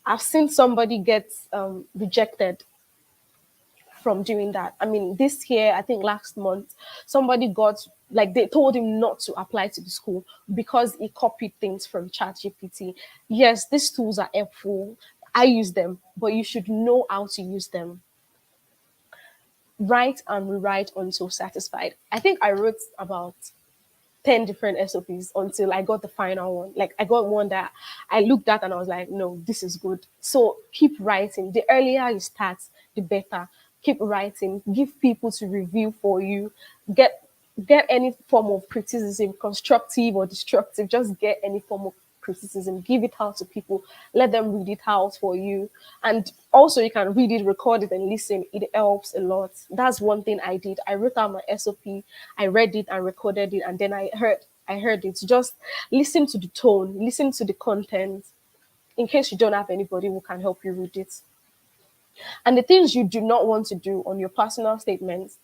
S4: I've seen somebody get rejected from doing that. I mean, this year, I think last month, somebody got, like, they told him not to apply to the school because he copied things from ChatGPT. Yes, these tools are helpful. I use them, but you should know how to use them. Write and rewrite until satisfied. I think I wrote about 10 different SOPs until I got the final one. Like, I got one that I looked at and I was like, no, this is good. So keep writing. The earlier you start, the better. Keep writing. Give people to review for you. Get any form of criticism, constructive or destructive. Just get any form of criticism. Give it out to people. Let them read it out for you. And also, you can read it, record it, and listen. It helps a lot. That's one thing I did. I wrote out my SOP. I read it and recorded it, and then I heard it. Just listen to the tone, listen to the content. In case you don't have anybody who can help you read it. And the things you do not want to do on your personal statements: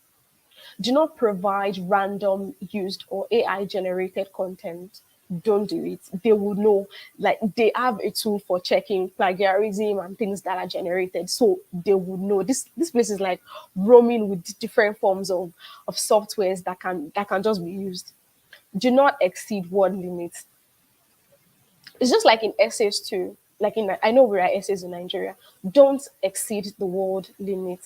S4: do not provide random used or AI generated content. Don't do it. They will know. Like, they have a tool for checking plagiarism and things that are generated. So they would know. This place is like roaming with different forms of softwares that can just be used. Do not exceed word limits. It's just like in essays too. Like, I know we are essays in Nigeria. Don't exceed the word limit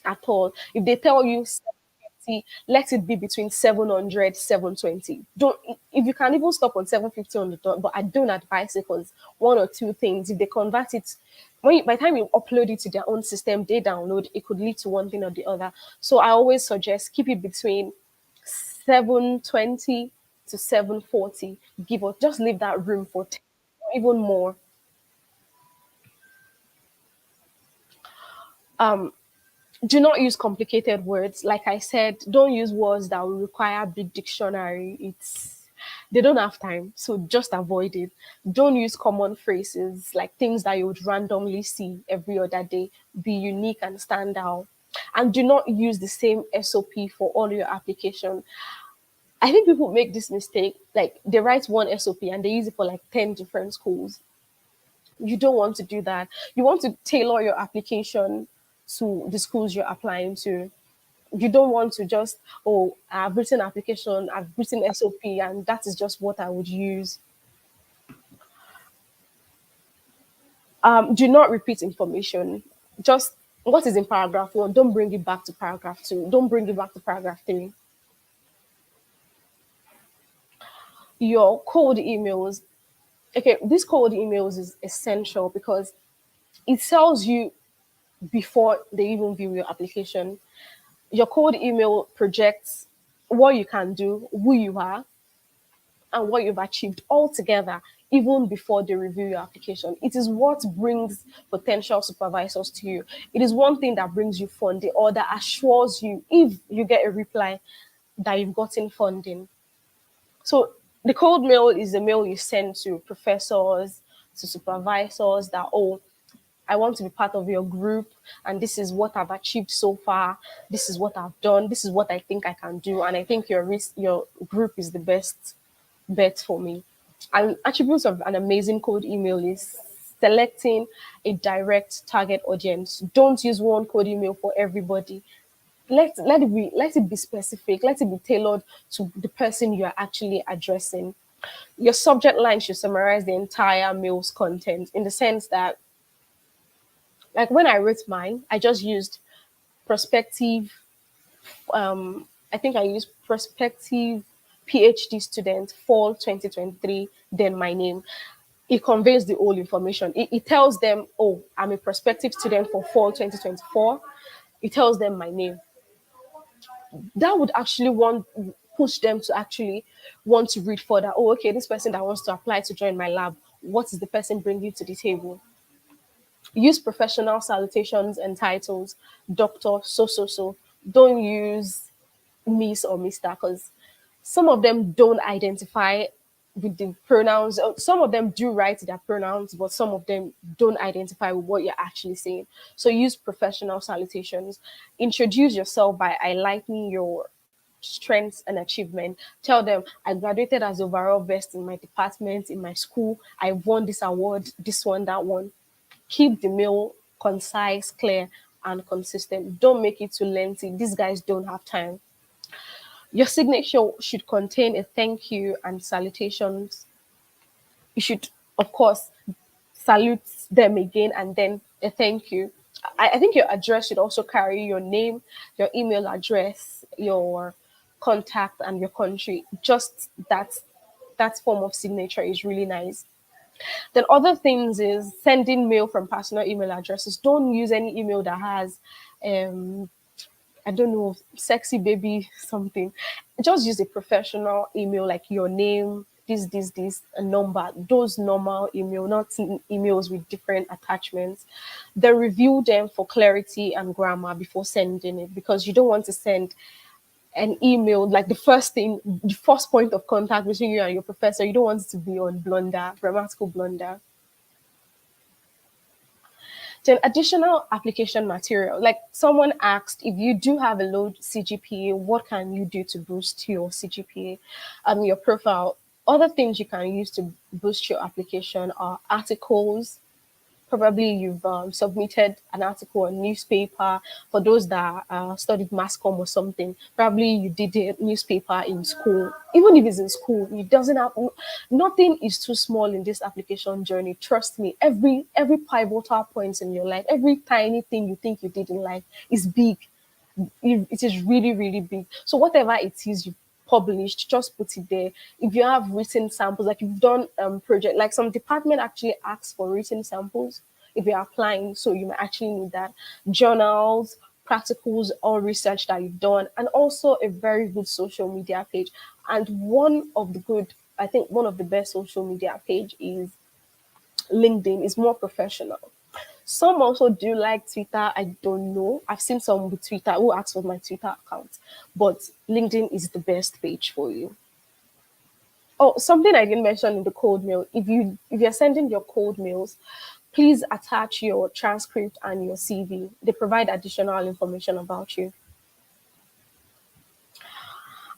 S4: at all. If they tell you 750, let it be between 700, 720. Don't, if you can even stop on 750 on the dot, but I don't advise it because one or two things, if they convert it, by the time you upload it to their own system, they download, it could lead to one thing or the other. So I always suggest keep it between 720 to 740. Give or just leave that room for 10, or even more. Do not use complicated words. Like I said, don't use words that will require big dictionary. They don't have time, so just avoid it. Don't use common phrases, like things that you would randomly see every other day. Be unique and stand out. And do not use the same SOP for all your application. I think people make this mistake. Like, they write one SOP and they use it for like 10 different schools. You don't want to do that. You want to tailor your application to the schools you're applying to. You don't want to just, oh, I've written application, I've written SOP, and that is just what I would use. Do not repeat information. Just what is in paragraph one, don't bring it back to paragraph two. Don't bring it back to paragraph three. Your cold emails. Okay, this cold emails is essential because it tells you before they even view your application. Your cold email projects what you can do, who you are, and what you've achieved all together, even before they review your application. It is what brings potential supervisors to you. It is one thing that brings you funding or that assures you, if you get a reply, that you've gotten funding. So the cold mail is a mail you send to professors, to supervisors that, oh, I want to be part of your group, and this is what I've achieved so far. This is what I've done. This is what I think I can do, and I think your group is the best bet for me. And attributes of an amazing cold email is selecting a direct target audience. Don't use one cold email for everybody. Let it be specific. Let it be tailored to the person you are actually addressing. Your subject line should summarize the entire mail's content, in the sense that, like when I wrote mine, I just used prospective. I think I used prospective PhD student fall 2023. Then my name. It conveys the whole information. It tells them, oh, I'm a prospective student for fall 2024. It tells them my name. That would actually want push them to actually want to read further. Oh, okay, this person that wants to apply to join my lab, what is the person bringing to the table? Use professional salutations and titles. Doctor, so, so, so. Don't use Miss or Mr. because some of them don't identify with the pronouns. Some of them do write their pronouns, but some of them don't identify with what you're actually saying. So use professional salutations. Introduce yourself by highlighting your strengths and achievement. Tell them, I graduated as overall best in my department, in my school. I won this award, this one, that one. Keep the mail concise, clear, and consistent. Don't make it too lengthy. These guys don't have time. Your signature should contain a thank you and salutations. You should, of course, salute them again and then a thank you. I think your address should also carry your name, your email address, your contact, and your country. Just that form of signature is really nice. Then other things is sending mail from personal email addresses. Don't use any email that has I don't know, sexy baby something. Just use a professional email like your name, this, a number, those normal email, not emails with different attachments. Then review them for clarity and grammar before sending it, because you don't want to send an email like the first point of contact between you and your professor. You don't want it to be on blunder, grammatical blunder. Then additional application material. Like someone asked, if you do have a low CGPA, what can you do to boost your CGPA, your profile? Other things you can use to boost your application are articles. Probably you've submitted an article on newspaper. For those that studied mass comm or something, probably you did a newspaper in school. Even if it's in school, it doesn't have nothing is too small in this application journey. Trust me, every pivotal point in your life, every tiny thing you think you did in life is big. It is really, really big. So whatever it is you published, just put it there. If you have written samples, like you've done project, like some department actually asks for written samples if you're applying, so you might actually need that. Journals, practicals, or research that you've done, and also a very good social media page. And I think one of the best social media page is LinkedIn. Is more professional. Some also do like Twitter. I don't know. I've seen some with Twitter who ask for my Twitter account, but LinkedIn is the best page for you. Oh, something I didn't mention in the cold mail. If you're sending your cold mails, please attach your transcript and your CV. They provide additional information about you.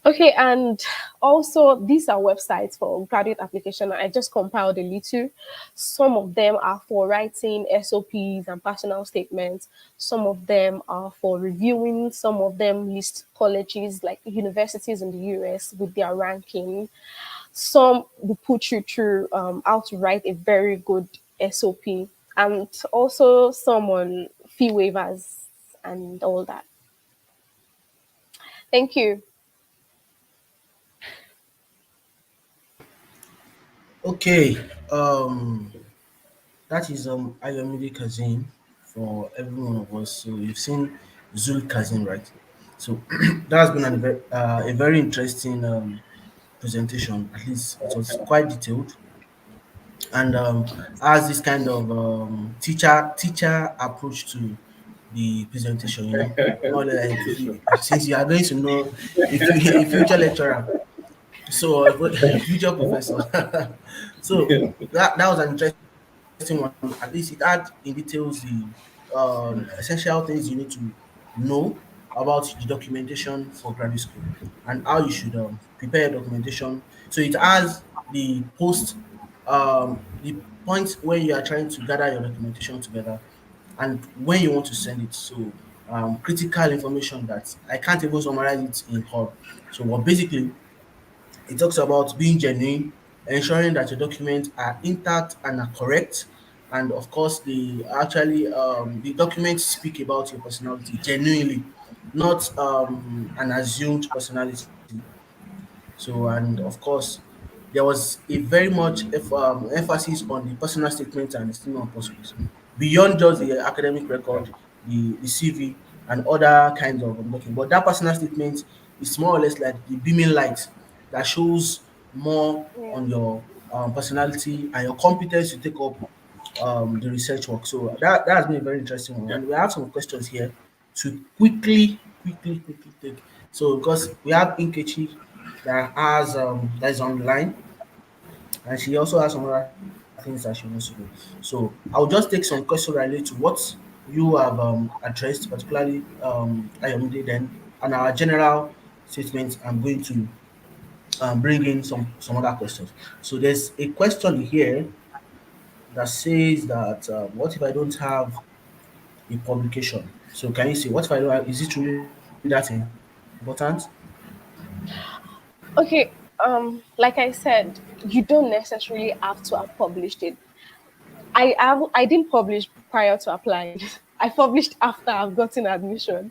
S4: Okay, and also these are websites for graduate application. I just compiled a little. Some of them are for writing SOPs and personal statements. Some of them are for reviewing. Some of them list colleges like universities in the US with their ranking. Some will put you through how to write a very good SOP, and also some on fee waivers and all that. Thank you.
S1: Okay, that is Ayomide Kazim for every one of us. So you've seen Zul Kazim, right? So that's been a very interesting presentation. At least it was quite detailed, and has this kind of teacher approach to the presentation. More like if you, since you are going to know if you a future lecturer, so a future professor. So that was an interesting one. At least it had in details the essential things you need to know about the documentation for graduate school and how you should prepare your documentation. So it has the point when you are trying to gather your documentation together and when you want to send it. So critical information that I can't even summarize it in whole. So what basically it talks about being genuine, ensuring that your documents are intact and are correct. And of course, the documents speak about your personality genuinely, not an assumed personality. So, and of course, there was a very much emphasis on the personal statement and the statement of purpose beyond just the academic record, the CV, and other kinds of documents. But that personal statement is more or less like the beaming light that shows more
S4: Yeah.
S1: on your personality and your competence to take up the research work. So that has been a very interesting one.
S2: Yeah.
S1: And we have some questions here to quickly take. So because we have Inkechi that is online, and she also has some other things that she wants to do. So I'll just take some questions related to what you have addressed, particularly Ayomide, then and our general statement. I'm going to bring in some other questions. So there's a question here that says that what if I don't have a publication? So can you see what if I don't have, is it really that important?
S4: Okay, like I said, you don't necessarily have to have published it. I didn't publish prior to applying. I published after I've gotten admission.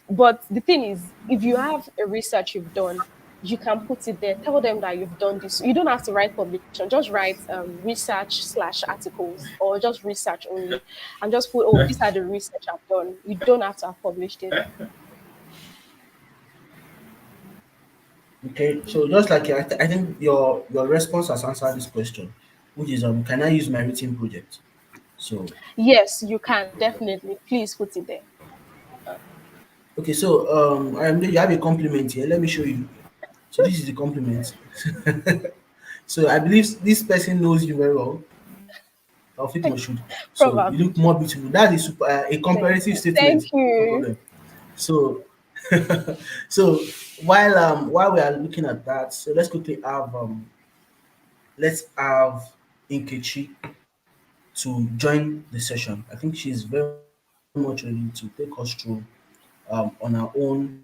S4: But the thing is, if you have a research you've done, you can put it there. Tell them that you've done this. You don't have to write publication. Just write research slash articles or just research only, and just put, oh, these are the research I've done. You don't have to have published it.
S1: Okay, so just like I think your response has answered this question, which is can I use my written project? So
S4: Yes, you can definitely. Please put it there.
S1: okay, so you have a compliment here. Let me show you. So this is the compliment. So I believe this person knows you very well. Taufik Moshood. So you look more
S4: Probably.
S1: beautiful. That is a comparative statement.
S4: Thank
S1: No problem.
S4: you.
S1: So so while we are looking at that, so let's have Nkechi to join the session. I think she's very much ready to take us through on our own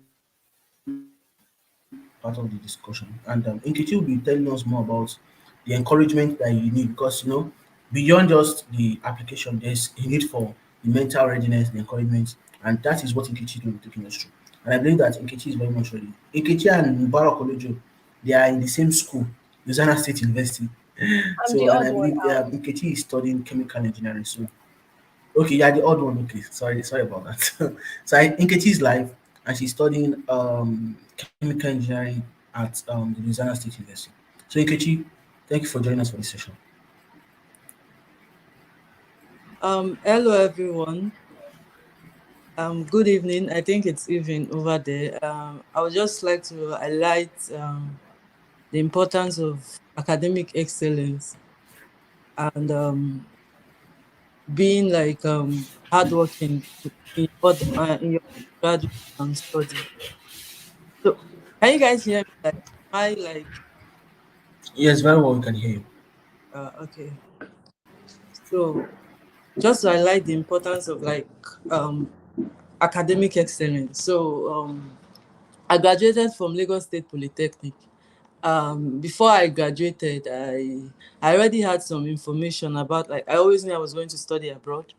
S1: part of the discussion. And Nkechi will be telling us more about the encouragement that you need because beyond just the application, there's a need for the mental readiness, the encouragement, and that is what Nkechi is going to be taking us through. And I believe that Nkechi is very much ready. Nkechi and Mubarak Olojo, they are in the same school, Louisiana State University. So, and I believe
S4: I'm the odd one
S1: Nkechi is
S4: out.
S1: studying chemical engineering. So, okay, yeah, the odd one. Okay, sorry about that. So Nkechi is live, and she's studying chemical engineering at the Louisiana State University. So Nkechi, thank you for joining us for this session.
S5: Hello everyone. Good evening. I think it's evening over there. I would just like to highlight the importance of academic excellence and being like hardworking in your graduate study. So, can you guys hear me? Like, am I like
S1: Yes, very well. We can hear you.
S5: okay? So, just to highlight the importance of like um academic excellence. So, I graduated from Lagos State Polytechnic. Before I graduated, I already had some information about, like, I always knew I was going to study abroad.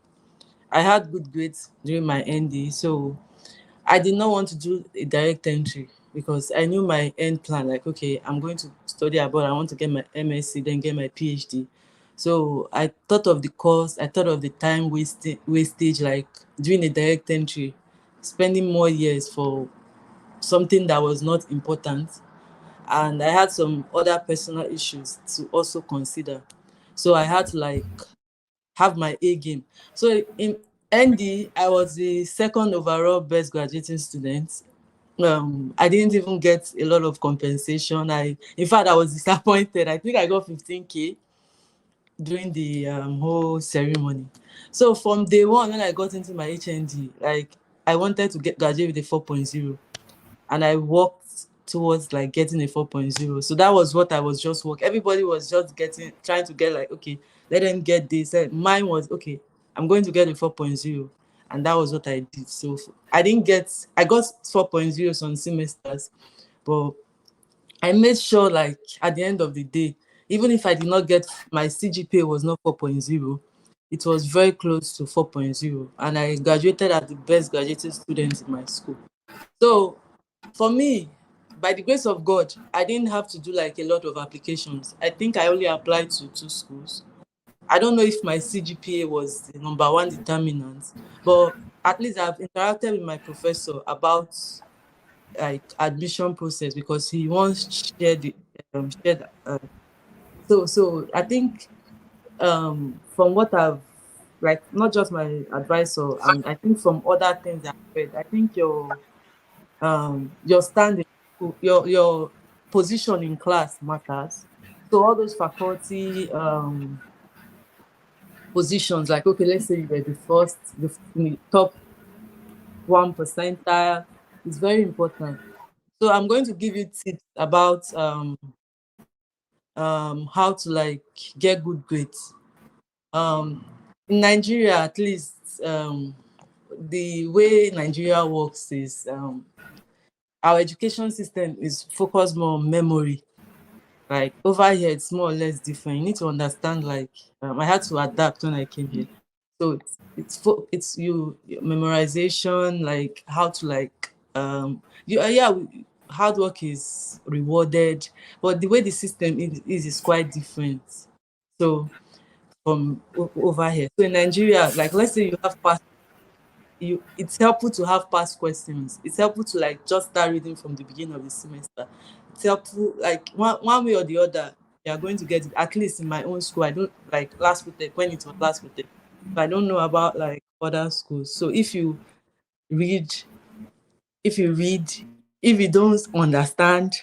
S5: I had good grades during my ND, so I did not want to do a direct entry because I knew my end plan. Like, okay, I'm going to study abroad. I want to get my MSc, then get my PhD. So I thought of the cost. I thought of the time wastage, like doing a direct entry, spending more years for something that was not important. and I had some other personal issues to also consider. So I had to like have my A game. So in ND, I was the second overall best graduating student. I didn't even get a lot of compensation. In fact, I was disappointed. I think I got 15K during the whole ceremony. So from day one, when I got into my HND, like I wanted to graduate with a 4.0, and I worked towards like getting a 4.0. So that was what I was just working. Everybody was just trying to get like, okay, let them get this. Mine was, okay, I'm going to get a 4.0. And that was what I did. So I got 4.0 on semesters, but I made sure like at the end of the day, even if I did not get, my CGPA was not 4.0, it was very close to 4.0. And I graduated as the best graduating student in my school. So for me, by the grace of God, I didn't have to do like a lot of applications. I think I only applied to 2 schools. I don't know if my CGPA was the number one determinant, but at least I've interacted with my professor about like admission process, because he once so I think from what I've, like, not just my advisor, and I think from other things I've read, I think your standing, your position in class matters. So all those faculty positions, like, okay, let's say you were in the top 1 percentile, is very important. So I'm going to give you tips about how to like get good grades. In Nigeria, at least, the way Nigeria works is, our education system is focused more on memory. Like over here, it's more or less different. You need to understand, like, I had to adapt when I came here. So it's your memorization, like how to like hard work is rewarded, but the way the system is quite different. So from over here, so in Nigeria, like, let's say you have past it's helpful to have past questions. It's helpful to like just start reading from the beginning of the semester. It's helpful, like, one way or the other, you are going to get it. At least in my own school, I don't like last week when it was last week. I don't know about like other schools. So read, if you read, if you don't understand,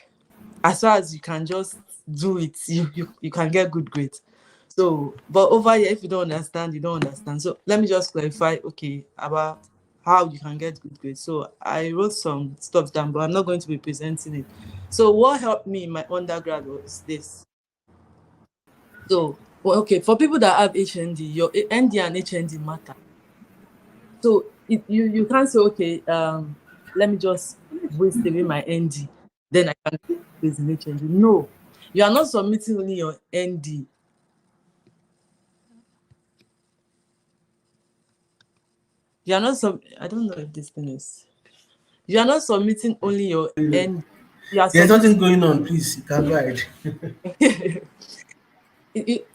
S5: as far as you can just do it, you can get good grades. So, but over here, if you don't understand, you don't understand. So let me just clarify, okay, about how you can get good grades. So I wrote some stuff down, but I'm not going to be presenting it. So what helped me in my undergrad was this. So, well, okay, for people that have HND, your ND and HND matter. So you can't say, okay, let me just waste away my ND, then I can get grades in HND. No, you are not submitting only your ND. You are not I don't know if this thing is. You are not submitting only your ND. You are
S1: There's nothing
S5: submitting.
S1: going on, please. You can go ahead.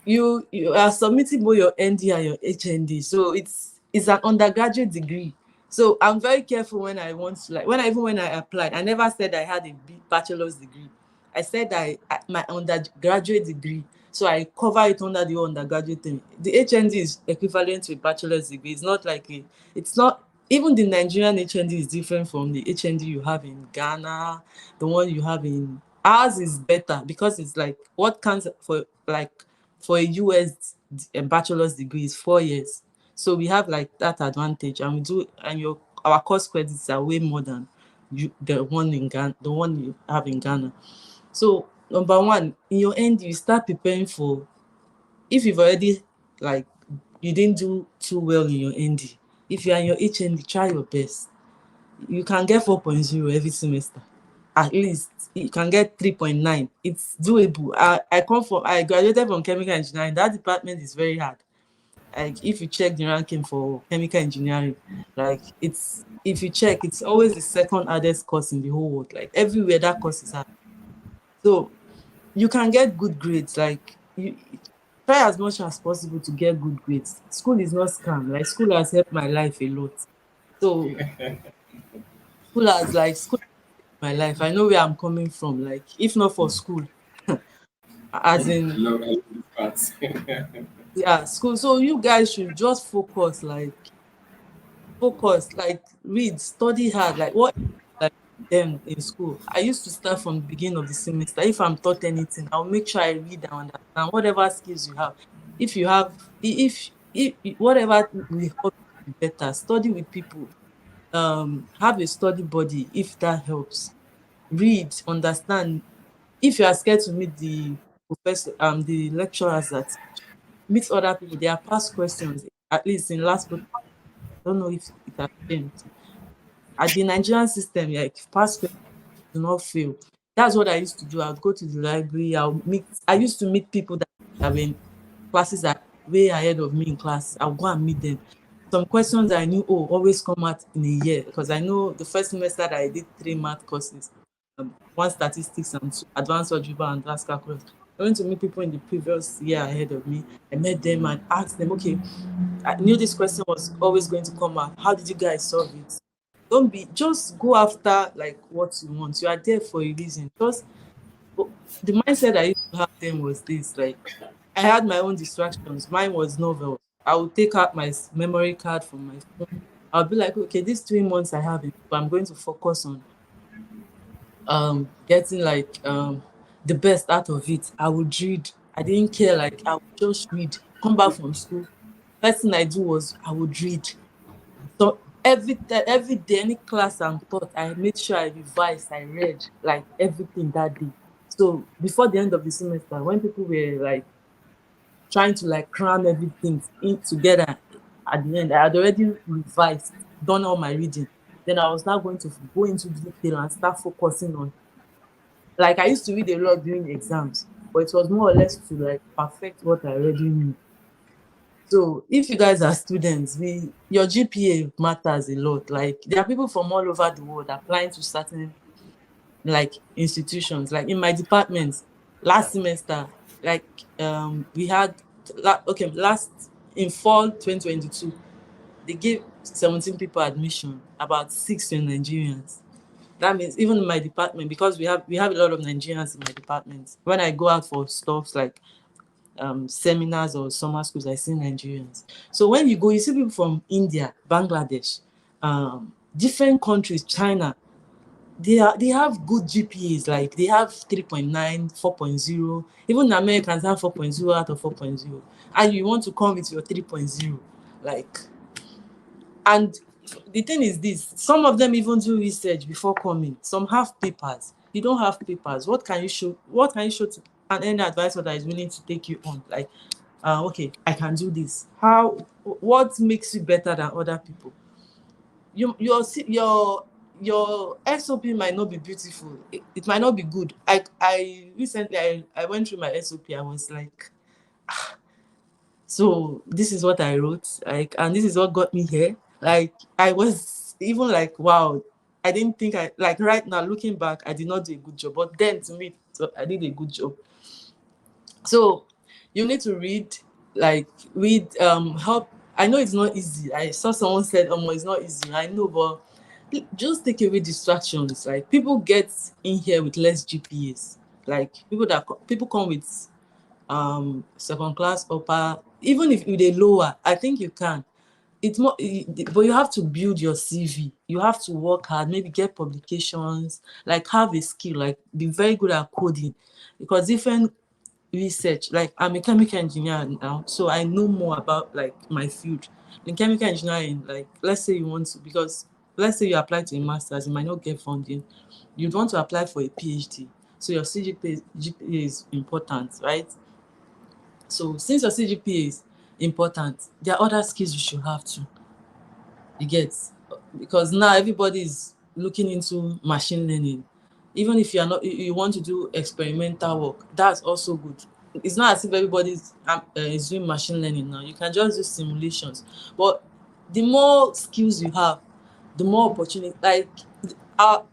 S5: You are submitting both your ND and your HND. So it's an undergraduate degree. So I'm very careful when I want to, like, when I applied, I never said I had a bachelor's degree. I said my undergraduate degree. So I cover it under the undergraduate thing. The HND is equivalent to a bachelor's degree. It's not like it's not, even the Nigerian HND is different from the HND you have in Ghana, the one you have in, ours is better because it's like what counts for, like, for a US bachelor's degree is 4 years. So we have like that advantage, and our course credits are way more than the one in Ghana, the one you have in Ghana. So number one, in your end, you start preparing for, if you've already, like, you didn't do too well in your ND. If you are in your HND, try your best. You can get 4.0 every semester. At least you can get 3.9. It's doable. I graduated from chemical engineering. That department is very hard. Like, if you check the ranking for chemical engineering, like, if you check, it's always the second hardest course in the whole world. Like, everywhere that course is hard. So you can get good grades. Like, you try as much as possible to get good grades. School is not scam. Like, school has helped my life a lot. So school has, like, school my life. I know where I'm coming from. Like, if not for school, as in,
S2: I love this part.
S5: yeah, school. So you guys should just focus, like read, study hard, like what like them in school. I used to start from the beginning of the semester. If I'm taught anything, I'll make sure I read and understand whatever skills you have. If you have, if whatever will help you better, study with people. Have a study body if that helps. Read, understand. If you are scared to meet the professor, the lecturers that meet other people, there are past questions. At least in last, I don't know if it has changed. At the Nigerian system, like past questions do not fail. That's what I used to do. I would go to the library. I used to meet people that were in classes that way ahead of me in class. I'll go and meet them. Some questions I knew, always come out in a year, because I know the first semester that I did 3 math courses, one statistics and two advanced algebra and advanced calculus. I went to meet people in the previous year ahead of me. I met them and asked them, okay, I knew this question was always going to come out. How did you guys solve it? Don't be, just go after like what you want. You are there for a reason. Just the mindset I used to have then was this, like I had my own distractions. Mine was novels. I would take out my memory card from my phone. I'll be like, okay, these 3 months I have it, but I'm going to focus on getting like the best out of it. I would read. I didn't care, like I would just read. Come back from school. First thing I do was I would read. So every day, any class I'm taught, I made sure I revised, I read like everything that day. So before the end of the semester, when people were like trying to like cram everything in together at the end, I had already revised, done all my reading. Then I was now going to go into detail and start focusing on, like I used to read a lot during exams, but it was more or less to like perfect what I already knew. So if you guys are students, your GPA matters a lot. Like there are people from all over the world applying to certain like institutions. Like in my department, last semester, like we had last in fall 2022, they gave 17 people admission, about 6 were Nigerians. That means even in my department, because we have a lot of Nigerians in my department. When I go out for stuff like seminars or summer schools, I see Nigerians. So when you go, you see people from India, Bangladesh, different countries, China. They have good GPAs, like they have 3.9, 4.0. Even Americans have 4.0 out of 4.0. And you want to come with your 3.0. Like, and the thing is this, some of them even do research before coming. Some have papers. You don't have papers. What can you show? What can you show to any advisor that is willing to take you on? Like, okay, I can do this. What makes you better than other people? Your SOP might not be beautiful. It might not be good. I recently I went through my SOP. I was like, so this is what I wrote, like, and this is what got me here. Like, I was even like, wow, I didn't think I, like, right now looking back, I did not do a good job. But then to me, so I did a good job. So you need to read help. I know it's not easy. I saw someone said, it's not easy. I know, but just take away distractions. Like people get in here with less GPAs. Like people come with second class upper, even if you they lower, I think you can. It's more, but you have to build your CV. You have to work hard, maybe get publications, like have a skill, like be very good at coding, because different research, like I'm a chemical engineer now, so I know more about like my field. In chemical engineering, like let's say you want to, because let's say you apply to a master's, you might not get funding, you'd want to apply for a PhD, so your GPA is important, right? So since your CGPA is important, there are other skills you should have too. You get, because now everybody is looking into machine learning. Even if you are not, you want to do experimental work, that's also good. It's not as if everybody is doing machine learning now. You can just do simulations. But the more skills you have, the more opportunity. Like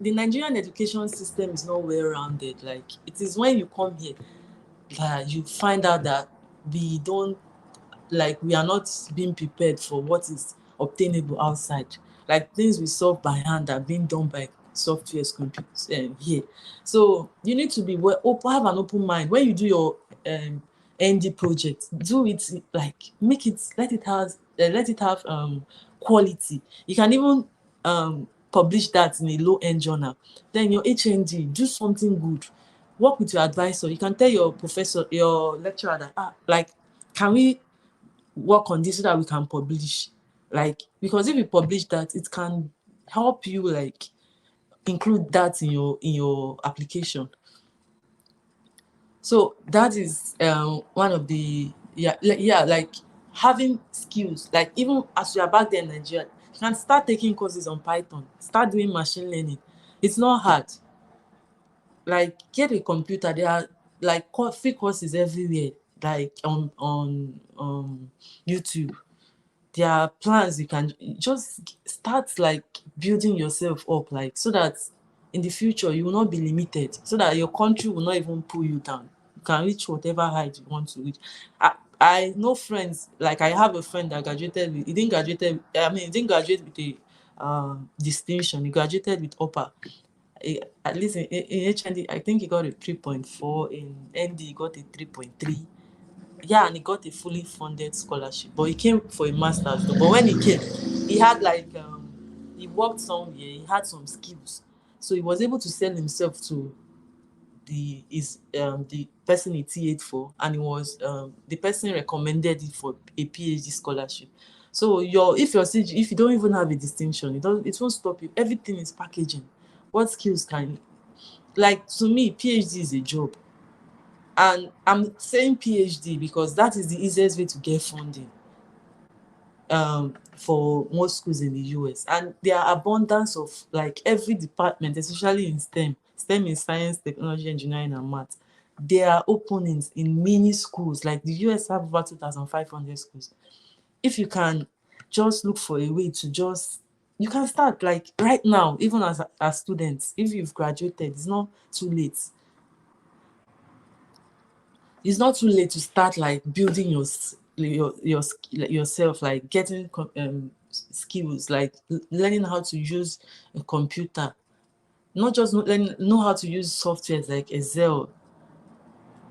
S5: the Nigerian education system is not well rounded. Like it is when you come here that you find out that we are not being prepared for what is obtainable outside. Like things we solve by hand are being done by softwares here. So you need to be have an open mind when you do your ND project. Do it like let it have quality. You can even publish that in a low-end journal. Then your HND, do something good. Work with your advisor. You can tell your professor, your lecturer that like, can we work on this so that we can publish? Like, because if you publish that, it can help you like include that in your application. So that is one of the like having skills. Like even as you are back there in Nigeria, you can start taking courses on Python, start doing machine learning. It's not hard. Like get a computer. There are like free courses everywhere, like on YouTube. There are plans. You can just start like building yourself up, like so that in the future you will not be limited, so that your country will not even pull you down. You can reach whatever height you want to reach. I know friends, like I have a friend that graduated with, he didn't graduate with a distinction. He graduated with upper. At least in HND, I think he got a 3.4. In ND, he got a 3.3. Yeah, and he got a fully funded scholarship. But he came for a master's though. But when he came, he had like he worked somewhere, he had some skills. So he was able to sell himself to the person he TA'd for, and it was the person recommended it for a PhD scholarship. So if you don't even have a distinction, it won't stop you. Everything is packaging. What skills can, like, to me, PhD is a job. And I'm saying PhD because that is the easiest way to get funding for most schools in the US. And there are abundance of, like, every department, especially in STEM. STEM is science, technology, engineering, and math. There are openings in many schools. Like the US have over 2,500 schools. If you can just look for a way to you can start like right now, even as students. If you've graduated, it's not too late. It's not too late to start like building yourself, like getting skills, like learning how to use a computer, not just know how to use softwares like Excel,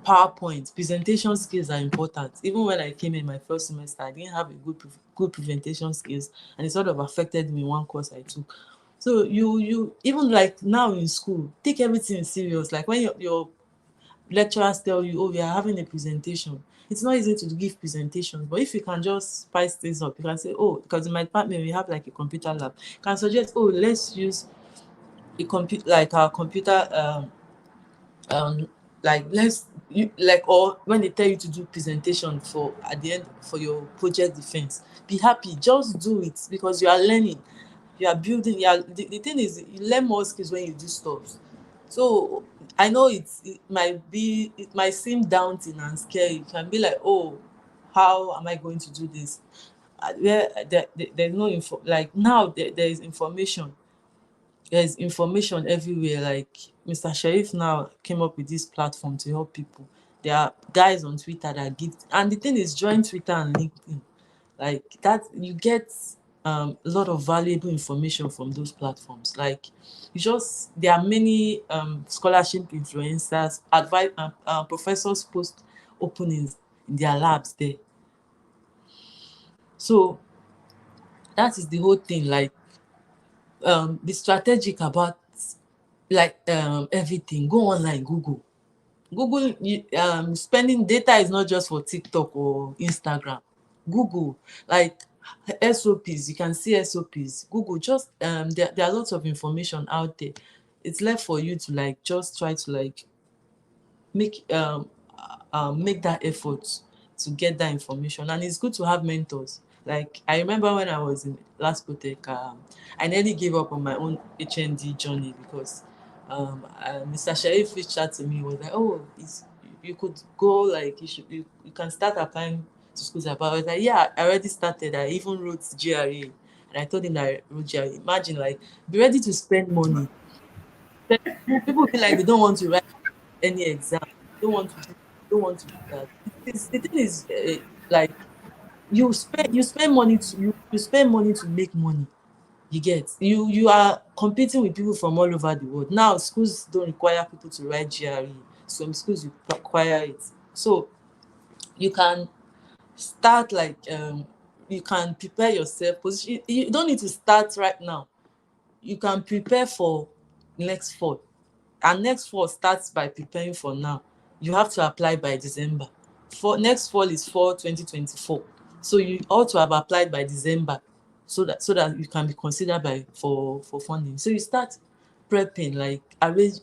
S5: PowerPoint. Presentation skills are important. Even when I came in my first semester, I didn't have a good presentation skills, and it sort of affected me in one course I took. So you even like now in school, take everything serious. Like when your lecturers tell you, oh, we are having a presentation, it's not easy to give presentations, but if you can just spice things up, you can say, oh, because in my department we have like a computer lab, you can suggest, oh, let's use a computer, like our computer like or when they tell you to do presentation for at the end for your project defense, be happy, just do it, because you are learning, you are building. The thing is, you learn more skills when you do stuff. So I know it might seem daunting and scary. You can be like, oh, how am I going to do this? There's no info. Like now there is information. There's information everywhere. Like Mr. Sharif now came up with this platform to help people. There are guys on Twitter that give, and the thing is, join Twitter and LinkedIn. Like that, you get a lot of valuable information from those platforms. Like there are many scholarship influencers, advice, professors post openings in their labs there. So that is the whole thing. Like be strategic about like everything. Go online, Google. Spending data is not just for TikTok or Instagram. Google, like SOPs, you can see SOPs. Google, just there are lots of information out there. It's left for you to like just try to like make that effort to get that information. And it's good to have mentors. Like I remember when I was in last Protec, I nearly gave up on my own HND journey because Mr. Sharif reached out to me, was like, oh, you could go, like you can start applying to schools. But I was like, yeah, I already started. I even wrote GRE, and I told him that I wrote GRE. Imagine, like, be ready to spend money. People feel like they don't want to write any exam, don't want to do that. The thing is, like, you spend money to make money. You get, you are competing with people from all over the world. Now schools don't require people to write GRE. Some schools require it. So you can start like you can prepare yourself. Position, you don't need to start right now. You can prepare for next fall. And next fall starts by preparing for now. You have to apply by December. For next fall is fall 2024. So you ought to have applied by December, so that you can be considered by for funding. So you start prepping, like arrange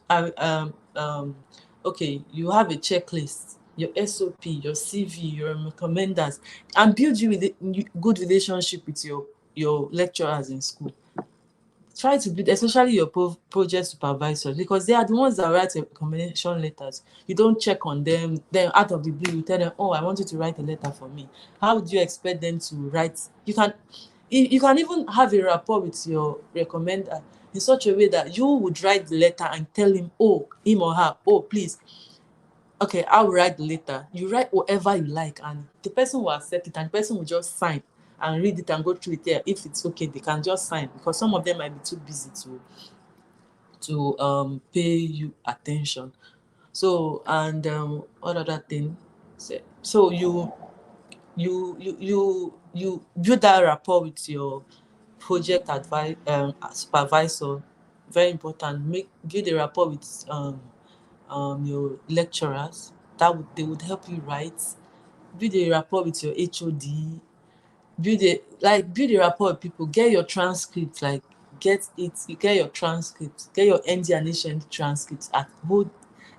S5: okay, you have a checklist, your SOP, your CV, your recommenders, and build you with a good relationship with your lecturers in school. Try to build, especially your project supervisors, because they are the ones that write your recommendation letters. You don't check on them, then out of the blue you tell them, oh, I want you to write a letter for me. How would you expect them to write? You can even have a rapport with your recommender in such a way that you would write the letter and tell him, oh, him or her, oh, please, okay, I'll write the letter. You write whatever you like, and the person will accept it, and the person will just sign and read it and go through it there. If it's okay, they can just sign, because some of them might be too busy to pay you attention. So, and what other thing? So you build that rapport with your project supervisor. Very important. Build a rapport with your lecturers. They would help you write. Build a rapport with your HOD. Build a rapport with people. Get your transcript, like get it. You get your transcript. Get your ND and HND transcripts at hold.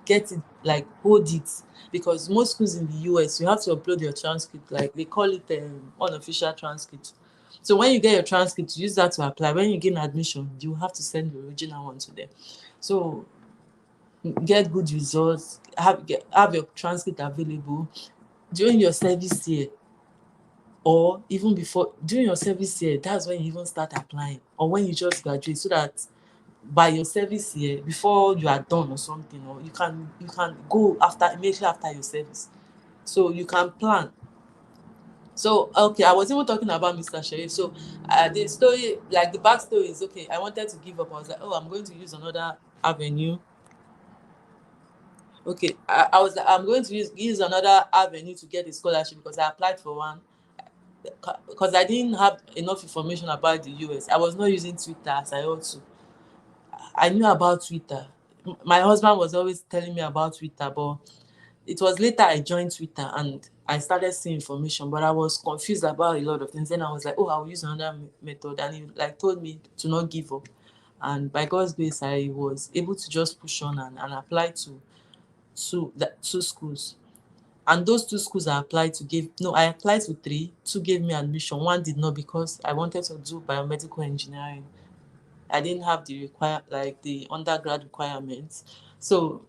S5: Get it, like hold it, because most schools in the US you have to upload your transcript, like they call it unofficial transcript. So when you get your transcript, use that to apply. When you gain admission, you have to send the original one to them. So get good results. Have your transcript available during your service year, or even before. During your service year, that's when you even start applying, or when you just graduate, so that by your service year, before you are done or something, or you can go after, immediately after your service, so you can plan. So okay, I was even talking about Mr. Sharif. So the story, like the backstory is, okay, I wanted to give up. I was like, oh, I'm going to use another avenue. Okay, I'm going to use another avenue to get a scholarship, because I applied for one, because I didn't have enough information about the US. I was not using Twitter as I ought to. I knew about Twitter. My husband was always telling me about Twitter, but it was later I joined Twitter and I started seeing information, but I was confused about a lot of things. Then I was like, oh, I'll use another method. And he like told me to not give up. And by God's grace, I was able to just push on and apply to two schools. And those two schools I applied to three. Two gave me admission. One did not, because I wanted to do biomedical engineering. I didn't have the undergrad requirements. So,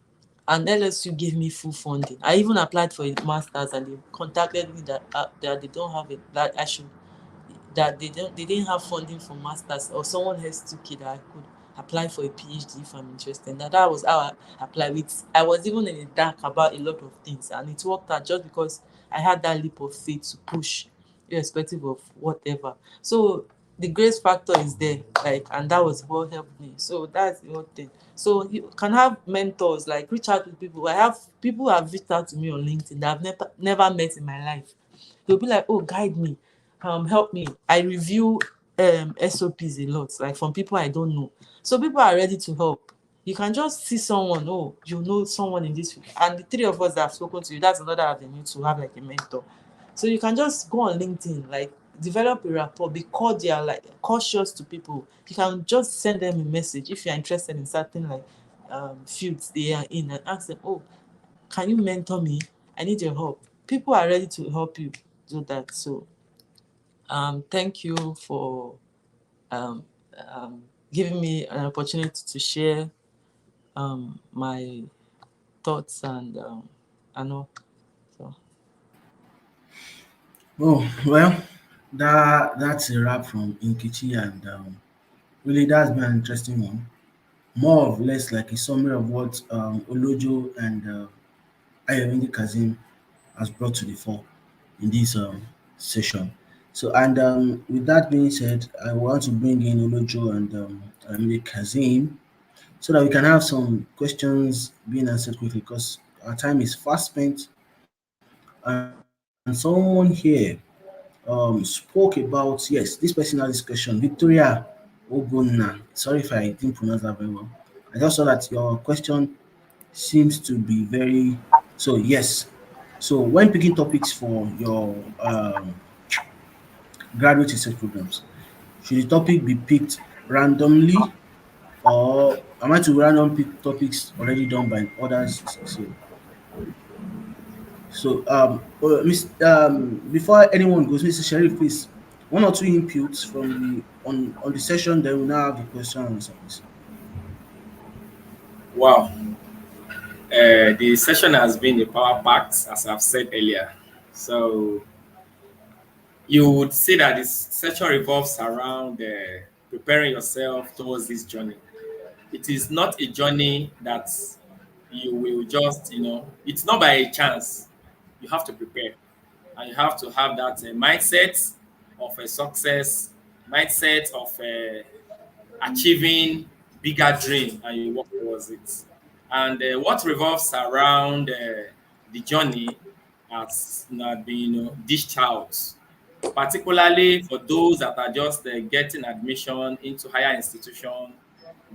S5: and LSU gave me full funding. I even applied for a master's, and they contacted me that they don't have it, that they didn't have funding for masters, or someone else took it, that I could apply for a PhD if I'm interested. And that was how I applied with. I was even in the dark about a lot of things, and it worked out just because I had that leap of faith to push, irrespective of whatever. So the grace factor is there, like, and that was what helped me. So that's the whole thing. So you can have mentors, like reach out to people. I have people who have reached out to me on LinkedIn that I've never met in my life. They'll be like, oh, guide me, help me. I review SOPs a lot, like from people I don't know. So people are ready to help. You can just see someone, oh, you know someone in this field. And the three of us that have spoken to you, that's another avenue to have like a mentor. So you can just go on LinkedIn, like develop a rapport, be cordial, like cautious to people. You can just send them a message if you're interested in certain like fields they are in, and ask them, oh, can you mentor me? I need your help. People are ready to help you do that. So thank you for um, um, giving me an opportunity to share my thoughts and all. So
S1: Oh well, that's a wrap from Inkichi, and really that's been an interesting one. More or less like a summary of what Olojo and Ayomide Kazim has brought to the fore in this session. So, and with that being said, I want to bring in Olojo and Kazim so that we can have some questions being answered quickly because our time is fast spent. And someone here spoke about, yes, this person had this question, Victoria Ogonna. Sorry if I didn't pronounce that very well. I just saw that your question seems to be very so. Yes, so when picking topics for your graduate research programs, should the topic be picked randomly, or am I to random pick topics already done by others? Before anyone goes, Mr. Sheriff, please, one or two inputs from the on the session. Then we now have the question and answer, please.
S2: Wow. The session has been a power packed, as I've said earlier. So you would see that this session revolves around preparing yourself towards this journey. It is not a journey that you will just, it's not by a chance. You have to prepare, and you have to have that mindset of a success, mindset of achieving bigger dream, and you work towards it. And what revolves around the journey has not been dished out, particularly for those that are just getting admission into higher institution,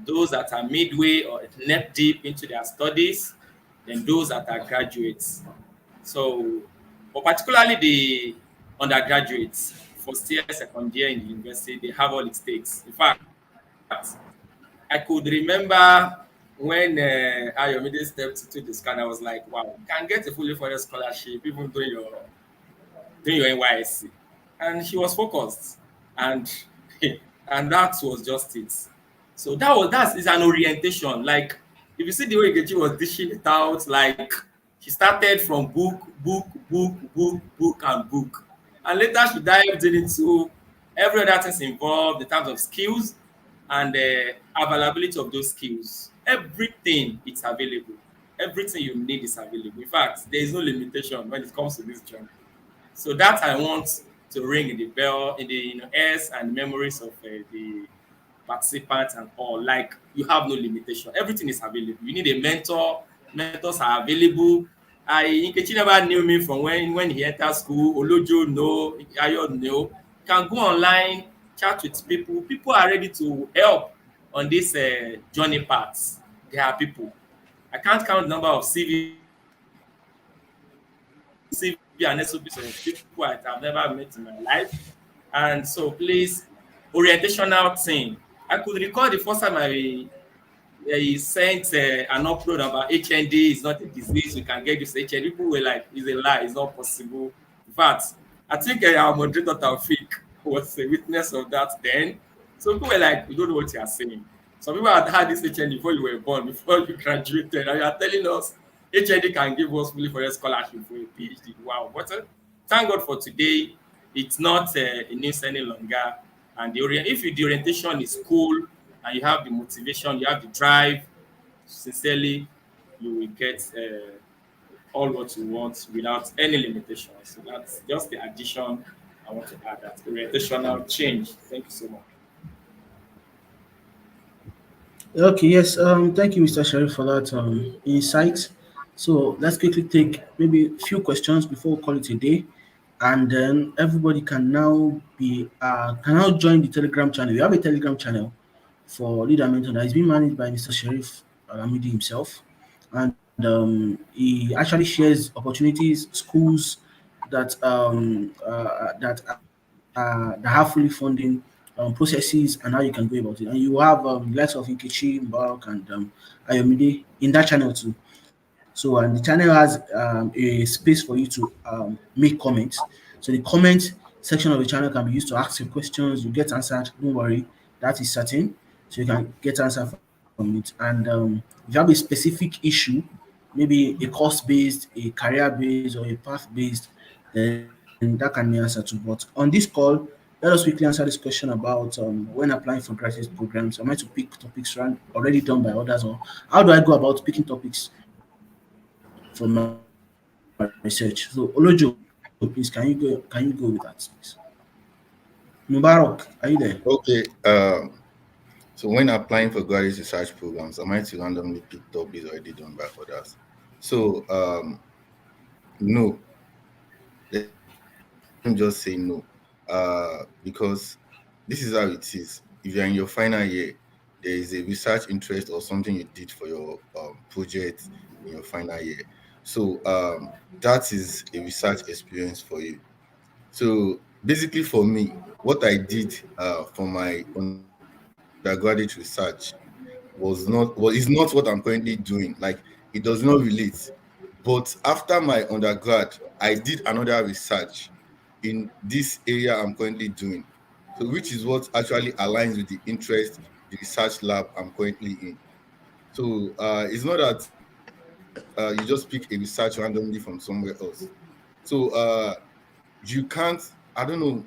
S2: those that are midway or neck deep into their studies, then those that are graduates. So, but particularly the undergraduates, first year, second year in the university, they have all it takes. In fact, I could remember when Ayomide stepped into the scan, I was like, wow, you can get a fully funded scholarship even doing your NYSC. And she was focused. And and that was just it. So that's is an orientation. Like if you see the way Nkechi was dishing it out, like she started from book, and book. And later she dived into every other things involved in terms of skills and availability of those skills. Everything is available. Everything you need is available. In fact, there is no limitation when it comes to this journey. So that I want to ring in the bell, in the ears and memories of the participants and all. Like you have no limitation. Everything is available. You need a mentor. Mentors are available. I Nkechi never knew me from when he entered school. Olojo no, Ayo no. You can go online, chat with people. People are ready to help on this journey paths. There are people. I can't count the number of CV and SOPs of people I have never met in my life. And so please, orientational thing. I could recall the first time he sent an upload about HND is not a disease, we can get this HND. People were like, it's a lie, it's not possible. In fact, I think our moderator Taufik was a witness of that then. So people were like, we don't know what you are saying. Some people had this HND before you were born, before you graduated, and you are telling us HND can give us fully for a scholarship for a PhD. Wow, thank God for today. It's not a news any longer. And the orientation is cool and you have the motivation, you have the drive, sincerely, you will get all what you want without any limitations. So that's just the addition I want to add, that orientational change. Thank you so much.
S1: Okay, yes. Thank you, Mr. Sharif, for that insight. So let's quickly take maybe a few questions before we call it a day, and then everybody can now join the Telegram channel. We have a Telegram channel for Leader Mentor that is being managed by Mr. Sharif Alamidi himself, and he actually shares opportunities, schools that have fully funding processes and how you can go about it. And you have likes of Nkechi, Mbark, and Ayomide in that channel too. So, and the channel has a space for you to make comments. So, the comment section of the channel can be used to ask your questions. You get answered. Don't worry, that is certain. So, you can get answer from it. And if you have a specific issue, maybe a course based, a career based, or a path based, then that can be answered too. But on this call, let us quickly answer this question about when applying for graduate programs. Am I to pick topics already done by others, or how do I go about picking topics for my research? So, Olojo, please, can you go with that, please? Mubarak, are you there?
S3: Okay. So when applying for graduate research programs, am I to randomly pick topics already done by others? So no, let me just say no. Because this is how it is. If you're in your final year, there is a research interest or something you did for your project in your final year. So that is a research experience for you. So basically, for me, what I did for my undergraduate research is not what I'm currently doing. Like, it does not relate. But after my undergrad, I did another research in this area I'm currently doing. So which is what actually aligns with the interest, the research lab I'm currently in. So it's not that you just pick a research randomly from somewhere else. So you can't, I don't know,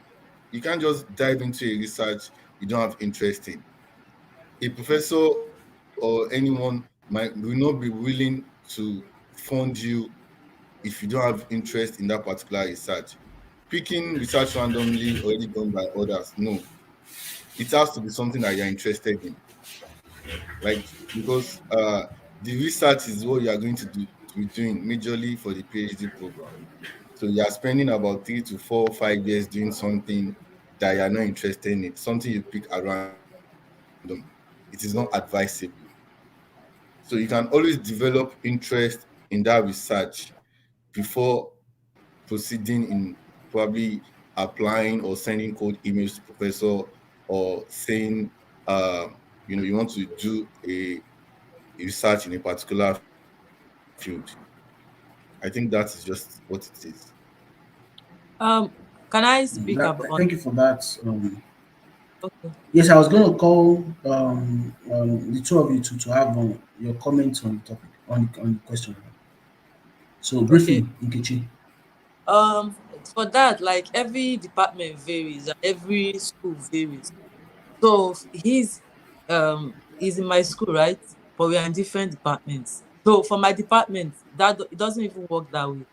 S3: you can't just dive into a research you don't have interest in. A professor or anyone will not be willing to fund you if you don't have interest in that particular research. Picking research randomly already done by others, no. It has to be something that you're interested in. Like, because the research is what you are going to be doing majorly for the PhD program. So you are spending about 3 to 4, 5 years doing something that you are not interested in, something you pick at random. It is not advisable. So you can always develop interest in that research before proceeding in probably applying or sending cold emails to professor, or saying you want to do a research in a particular field. I think that is just what it is.
S5: Um, can I speak about?
S1: Thank you for that.
S5: Okay.
S1: Yes, I was going to call the two of you to have your comments on the topic, on the question. So
S5: Okay.
S1: briefly, Nkechi.
S5: Um, for that, like every department varies and every school varies. So he's in my school, right? But we are in different departments. So for my department, it doesn't even work that way.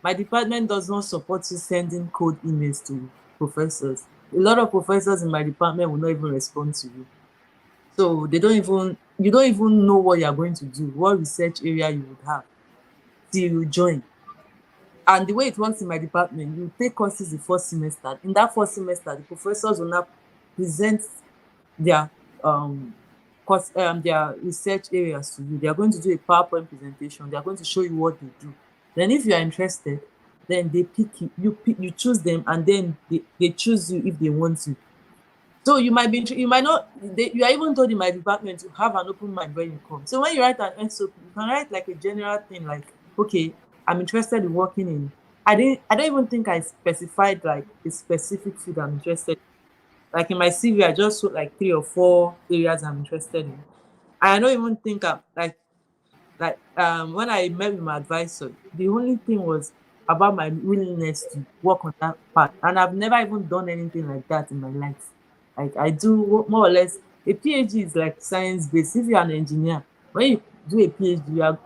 S5: My department does not support you sending cold emails to professors. A lot of professors in my department will not even respond to you. So they don't even you don't even know what you are going to do, what research area you would have till you join. And the way it works in my department, you take courses the first semester. In that first semester, the professors will now present their their research areas to you. They are going to do a PowerPoint presentation. They are going to show you what they do. Then, if you are interested, then they pick you. You choose them, and then they choose you if they want to. So you might be, you might not, you are even told in my department to have an open mind when you come. So when you write an SOP, you can write like a general thing, like, okay, I'm interested in working in. I don't even think I specified like a specific field I'm interested in. Like in my CV, I just wrote like 3 or 4 areas I'm interested in. I don't even think I'm like when I met with my advisor, the only thing was about my willingness to work on that part. And I've never even done anything like that in my life. Like I do more or less a PhD is like science based. If you're an engineer, when you do a PhD,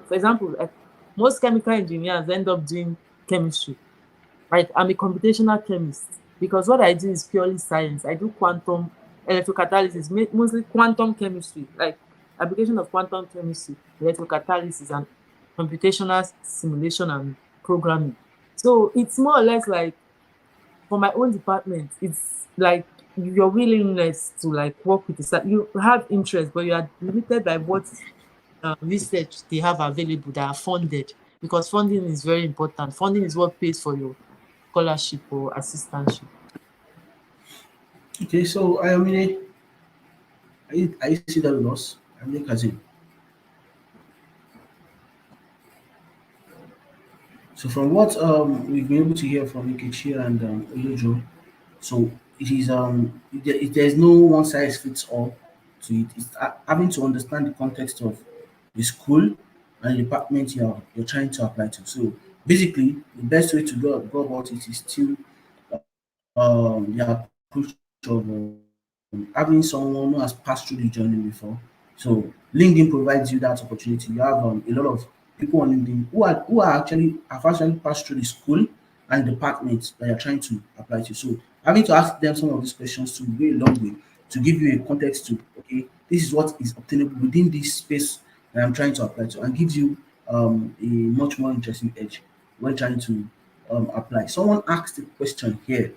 S5: for example, like most chemical engineers end up doing chemistry. Like I'm a computational chemist because what I do is purely science. I do quantum electrocatalysis, mostly quantum chemistry, like application of quantum chemistry, electrocatalysis, and computational simulation and programming. So it's more or less like for my own department, it's like your willingness to like work with the you have interest, but you are limited by what research they have available that are funded because funding is very important. Funding is what pays for your scholarship or assistantship.
S1: Okay, so I mean, are you still there with us? I mean, Kazim. So from what we've been able to hear from Nkechi and Olojo, so it is there's no one size fits all to it. It's having to understand the context of the school and the department you're trying to apply to. So basically, the best way to go about it is still the approach of having someone who has passed through the journey before. So LinkedIn provides you that opportunity. You have a lot of people on LinkedIn who have actually passed through the school and department that you're trying to apply to. So having to ask them some of these questions to go a long way to give you a context to, okay, this is what is obtainable within this space that I'm trying to apply to, and gives you a much more interesting edge when trying to apply. Someone asked a question here.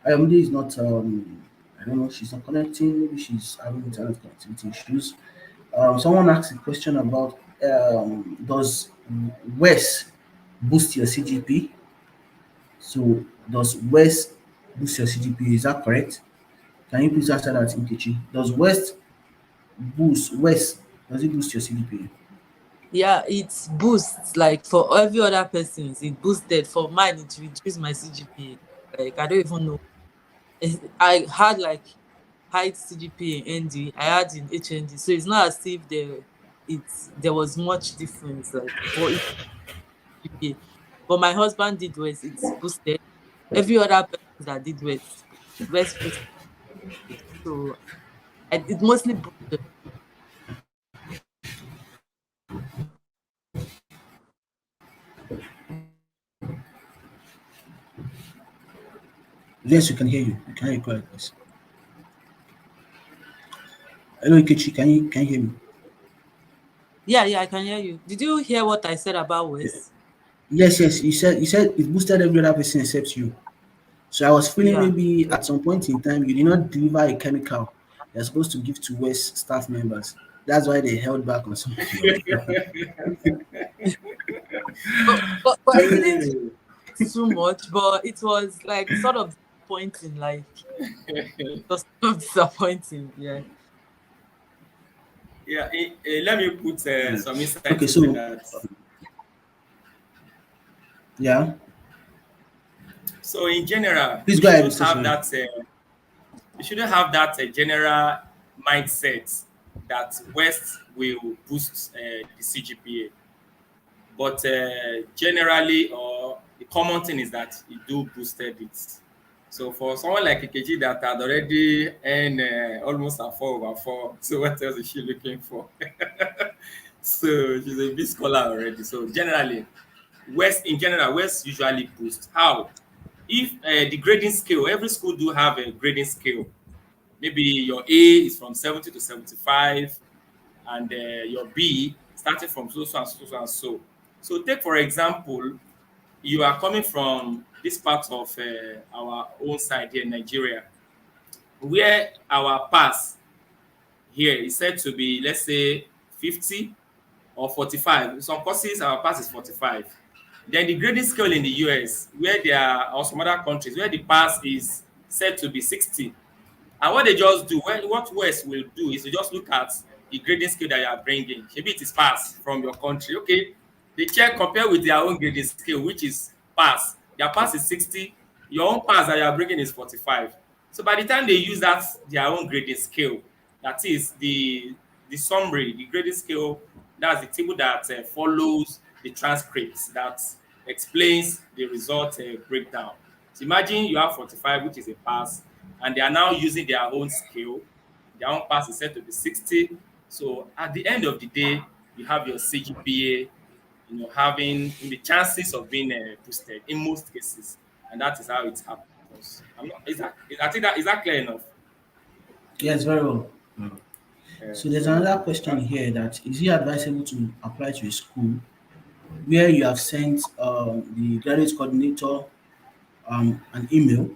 S1: Ayomide is not, I don't know, she's not connecting, maybe she's having internet connectivity issues. Someone asked a question about, does WES boost your CGP? So does West boost your CGPA? Is that correct? Can you please answer that, Nkechi? Does West does it boost your CGPA?
S5: Yeah, it boosts, like for every other person's, it boosted. For mine, it reduced my CGPA. Like I don't even know. I had like high CGPA in ND, I had in HND. So it's not as if there was much difference, like for each GPA. But my husband did West, it's boosted. Every other person that did West boosted. So it mostly boosted.
S1: Yes, we can hear you. We can hear you correct, please. Hello, Nkechi. Can you hear me?
S5: Yeah, I can hear you. Did you hear what I said about West?
S1: Yes. You said it boosted every other person except you. So I was feeling
S5: Yeah.
S1: maybe at some point in time you did not deliver a chemical you're supposed to give to West staff members. That's why they held back on some of your.
S5: But it didn't too much, but it was like sort of disappointing. Like it was sort of disappointing. Yeah.
S2: Yeah, let me put some insight
S1: Okay,
S2: into
S1: so
S2: that.
S1: yeah,
S2: So in general,
S1: please go ahead, Mr. Sherry.
S2: we shouldn't have that general mindset that West will boost the CGPA. But generally, or the common thing is that it do boosted it. So for someone like Ikeji that had already earned almost a 4/4, so what else is she looking for? So she's a big scholar already. So generally, West usually boost. How? If the grading scale, every school do have a grading scale. Maybe your A is from 70 to 75, and your B starting from so and so and so. So take for example, you are coming from this part of our own side here in Nigeria, where our pass here is said to be, let's say, 50 or 45. In some courses, our pass is 45. Then the grading scale in the US, where there are, or some other countries, where the pass is said to be 60. And what they just do, what West will do is to just look at the grading scale that you are bringing. Maybe it is pass from your country. Okay, they check, compare with their own grading scale, which is pass. Their pass is 60. Your own pass that you are bringing is 45. So by the time they use that their own grading scale, that is the summary, the grading scale, that's the table that follows the transcripts that explains the result breakdown. So imagine you have 45, which is a pass, and they are now using their own scale. Their own pass is set to be 60. So at the end of the day, you have your CGPA, having the chances of being boosted in most cases, and that is how it happens. I think that is that clear enough.
S1: Yes, very well. So there's
S2: So
S1: another question here that is it advisable to apply to a school where you have sent the graduate coordinator an email.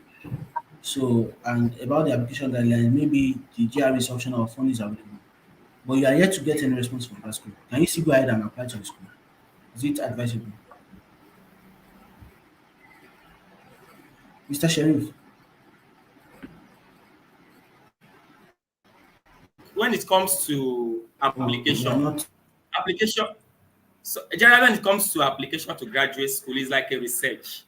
S1: So, and about the application guidelines, maybe the GRE option or fund is available, but you are yet to get any response from that school. Can you still go ahead and apply to the school? Is it advisable? Mr. Sheriff?
S2: when it comes to
S1: You are
S2: application,
S1: not.
S2: application. So generally, when it comes to application to graduate school, it's like a research.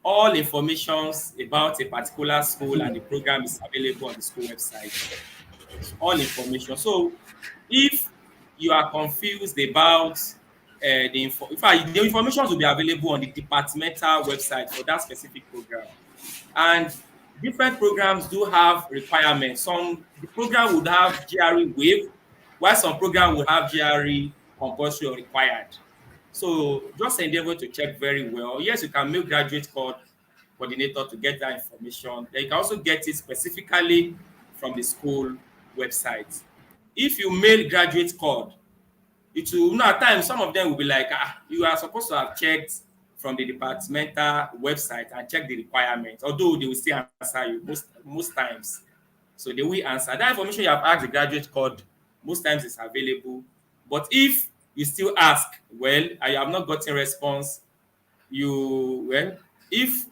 S2: All informations about a particular school and the program is available on the school website. All information. So if you are confused about in fact, the information will be available on the departmental website for that specific program. And different programs do have requirements. Some the program would have GRE waive, while some program will have GRE compulsory or required. So just endeavor to check very well. Yes, you can make graduate code coordinator to get that information. Then you can also get it specifically from the school website. If you mail graduate code, it will, at times some of them will be like, you are supposed to have checked from the departmental website and check the requirements, although they will still answer you most times. So they will answer. That information you have asked the graduate code most times is available. But if you still ask, well, and you have not gotten response, you well, if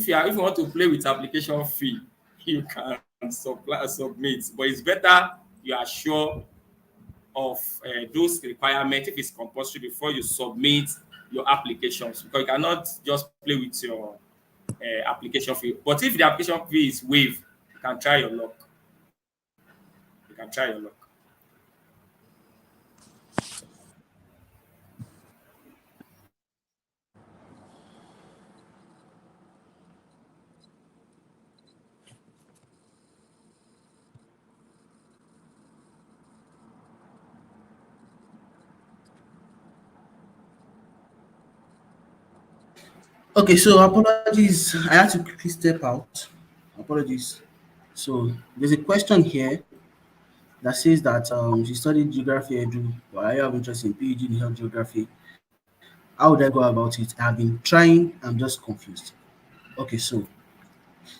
S2: you want to play with application fee, you can submit. But it's better you are sure of those requirements if it's compulsory before you submit your applications, because you cannot just play with your application fee. But if the application fee is waived, you can try your luck. You can try your luck.
S1: Okay, so apologies. I had to quickly step out. Apologies. So there's a question here that says that she studied geography edu, but I have interest in PhD in health geography. How would I go about it? I've been trying. I'm just confused. Okay, so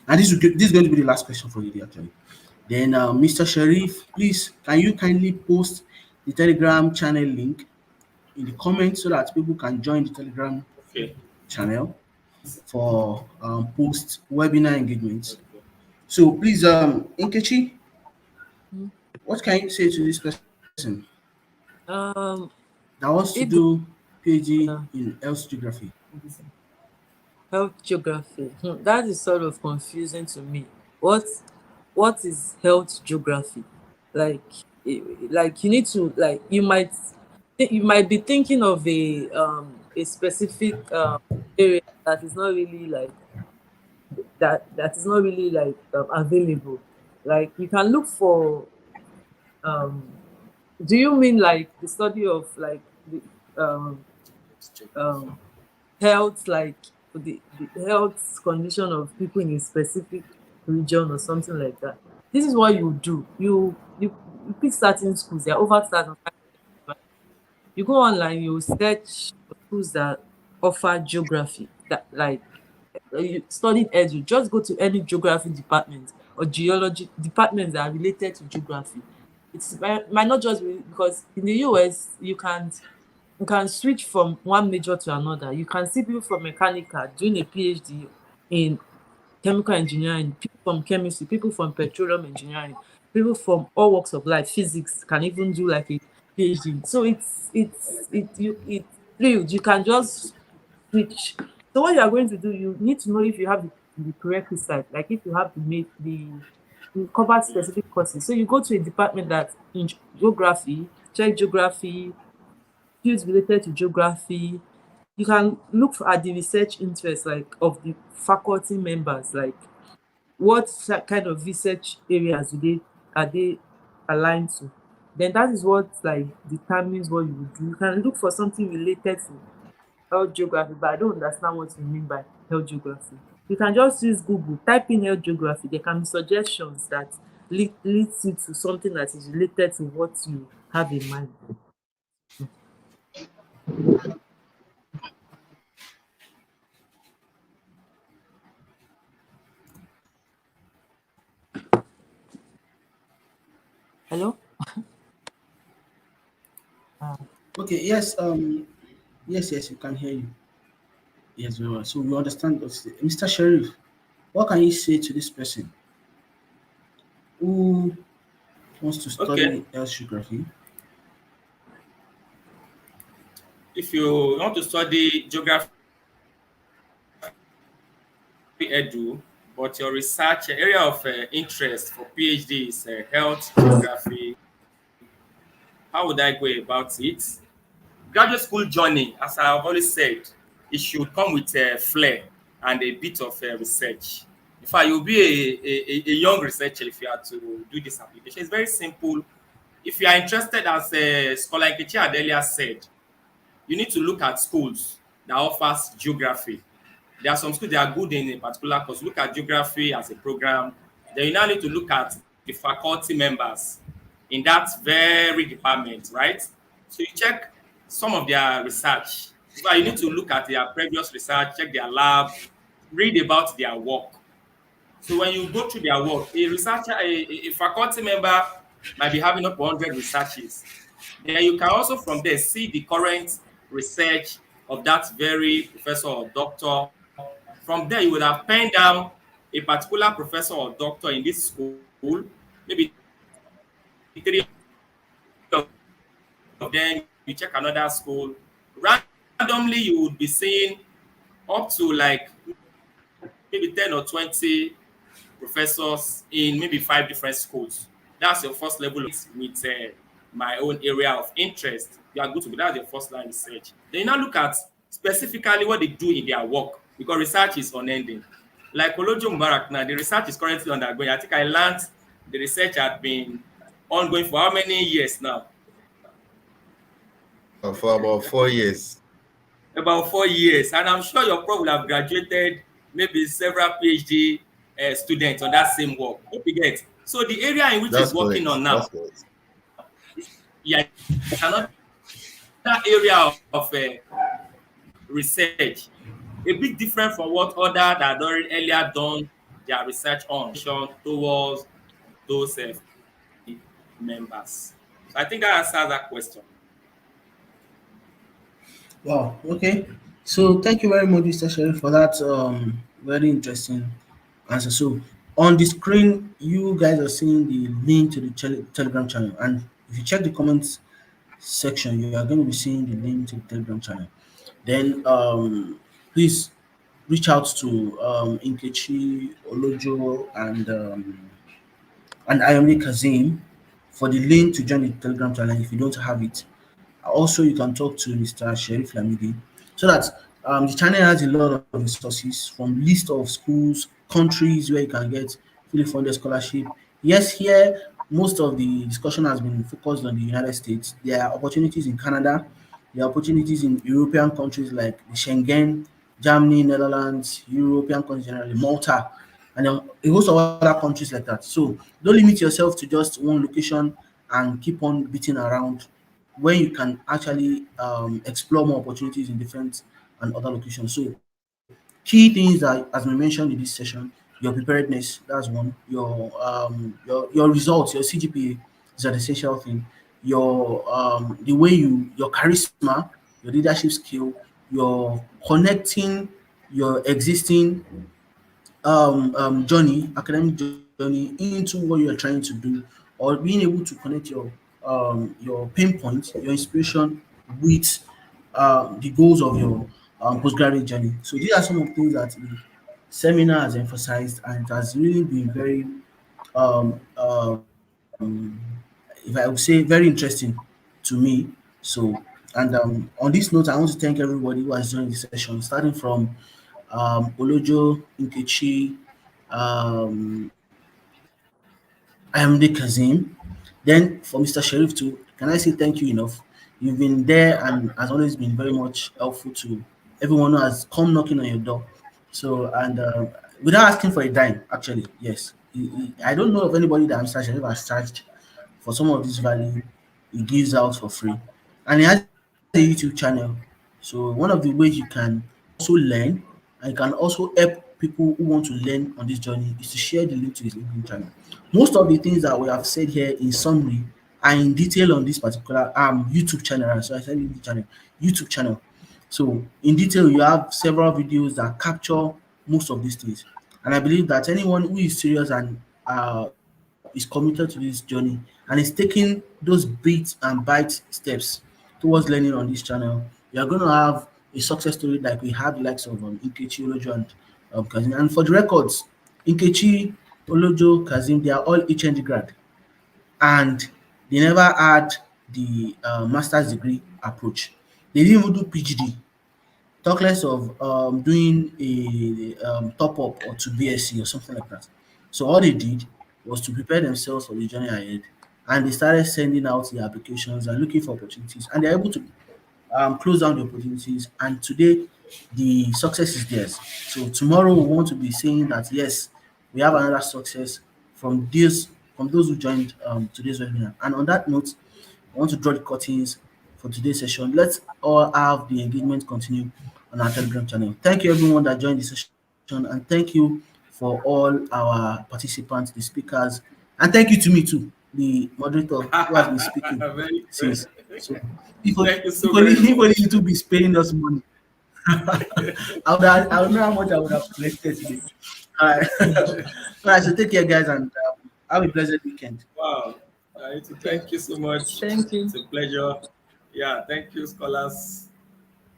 S1: and this is going to be the last question for you, actually. Then, Mr. Sharif, please can you kindly post the Telegram channel link in the comments so that people can join the Telegram
S2: Okay.
S1: channel for post webinar engagements.
S2: Okay.
S1: So please, Nkechi,
S5: Hmm.
S1: what can you say to this person
S5: Um,
S1: that wants to
S5: if
S1: do PhD
S5: the
S1: in Earth geography?
S5: health geography, that is sort of confusing to me. What what is health geography? Like, like you need to, like, you might be thinking of a specific area that is not really like that is not really like available. Like you can look for um do you mean like the study of like the um um health, like the health condition of people in a specific region or something like that? This is what you do. You pick certain schools. There are over 1,000. You go online, you search for schools that offer geography, that like you studied edu, just go to any geography department or geology departments that are related to geography. It's might not just be because in the US you can switch from one major to another. You can see people from mechanical doing a PhD in chemical engineering, people from chemistry, people from petroleum engineering, people from all walks of life, physics can even do like a PhD. So it's fluid. You can just switch. So what you are going to do, you need to know if you have the prerequisite, like if you have the covered specific courses. So you go to a department that in geography, check geography, fields related to geography. You can look at the research interest like of the faculty members, like what kind of research areas do they are they aligned to. Then that is what like determines what you will do. You can look for something related to health geography, but I don't understand what you mean by health geography. You can just use Google, type in health geography. There can be suggestions that leads you to something that is related to what you have in mind. Hello? Ah,
S1: Okay, yes, yes, we can hear you. Yes, very well. So we understand. Mr. Sharif, what can you say to this person who wants to
S2: Okay.
S1: study Earth geography?
S2: If you want to study geography edu, but your research area of interest for PhD is health geography, how would I go about it? Graduate school journey, as I've always said, it should come with a flair and a bit of research. In fact, you'll be a young researcher if you are to do this application. It's very simple. If you are interested, as Scholar Nkechi had earlier said, you need to look at schools that offers geography. There are some schools that are good in a particular course. Look at geography as a program. Then you now need to look at the faculty members in that very department, right? So you check some of their research. In fact, you need to look at their previous research, check their lab, read about their work. So when you go through their work, a researcher, a faculty member might be having up to 100 researches. Then you can also from there see the current research of that very professor or doctor. From there, you would have penned down a particular professor or doctor in this school, maybe 3 of them, you check another school. Randomly, you would be seeing up to like maybe 10 or 20 professors in maybe 5 different schools. That's your first level of with my own area of interest. You are good to go. That's your first line research. Then you now look at specifically what they do in their work because research is unending. Like Olojo Mubarak now, the research is currently undergoing. I think I learned the research had been ongoing for how many years now?
S3: For about 4 years.
S2: About 4 years. And I'm sure your prof will have graduated maybe several PhD students on that same work. Hope you get. So the area in which he's
S3: That's
S2: working
S3: correct.
S2: on
S3: That's
S2: now,
S3: correct.
S2: yeah, it's another area of research. A bit different from what other that had already earlier done their research on towards those members. So I think that answers that question.
S1: Wow. Okay. So thank you very much, Mr. Sheriff, for that very interesting answer. So on the screen, you guys are seeing the link to the Telegram channel, and if you check the comments section, you are going to be seeing the link to the Telegram channel. Then please reach out to Inkechi Olojo and Ayomide Kazim for the link to join the Telegram channel if you don't have it. Also, you can talk to Mr. Sherif Lamidi so that the channel has a lot of resources from list of schools, countries where you can get fully funded scholarship. Yes, here most of the discussion has been focused on the United States. There are opportunities in Canada, there are opportunities in European countries like the Schengen, Germany, Netherlands, European countries generally, Malta, and then a host of other countries like that. So don't limit yourself to just one location and keep on beating around when you can actually explore more opportunities in different and other locations. So key things that, as we mentioned in this session, your preparedness, that's one. Your results, your CGPA is an essential thing. Your the way your charisma, your leadership skill, your connecting your existing academic journey into what you're trying to do, or being able to connect your pain points, your inspiration with the goals of your postgraduate journey. So these are some of the things that the seminar has emphasized, and it has really been very if I would say very interesting to me. So and on this note, I want to thank everybody who has joined the session, starting from Olojo, Nkechi, I am the Kazim. Then for Mr. Sharif too, can I say thank you enough? You've been there and has always been very much helpful to everyone who has come knocking on your door. So and without asking for a dime, actually, yes. I don't know of anybody that Mr. Sharif has charged for some of this value he gives out for free. And he has a YouTube channel. So one of the ways you can also learn and you can also help people who want to learn on this journey is to share the link to his LinkedIn channel. Most of the things that we have said here in summary are in detail on this particular YouTube channel. So I said LinkedIn channel, YouTube channel. So in detail, you have several videos that capture most of these things. And I believe that anyone who is serious and is committed to this journey and is taking those bits and bite steps towards learning on this channel, you are going to have a success story like we had the likes of Nkechi Olojo and Kazim. And for the records, Nkechi Olojo, Kazim, they are all HND grad, and they never had the master's degree approach. They didn't even do PhD. Talk less of doing a top up or to BSc or something like that. So all they did was to prepare themselves for the journey ahead, and they started sending out the applications and looking for opportunities, and they're able to close down the opportunities. And today the success is theirs. So tomorrow we want to be saying that yes, we have another success from this from those who joined today's webinar. And on that note, I want to draw the curtains for today's session. Let's all have the engagement continue on our Telegram channel. Thank you everyone that joined the session, and thank you for all our participants, the speakers, and thank you to me too, the moderator who has been speaking
S2: Very good.
S1: since. So if only,
S2: Thank you
S1: if
S2: so
S1: only,
S2: very
S1: if only
S2: much.
S1: YouTube is paying us money, I would know how much I would have collected today. All right. All right. So take care, guys, and have a pleasant weekend.
S2: Wow. Thank you so much.
S5: Thank you.
S2: It's a pleasure. Yeah, thank you, scholars.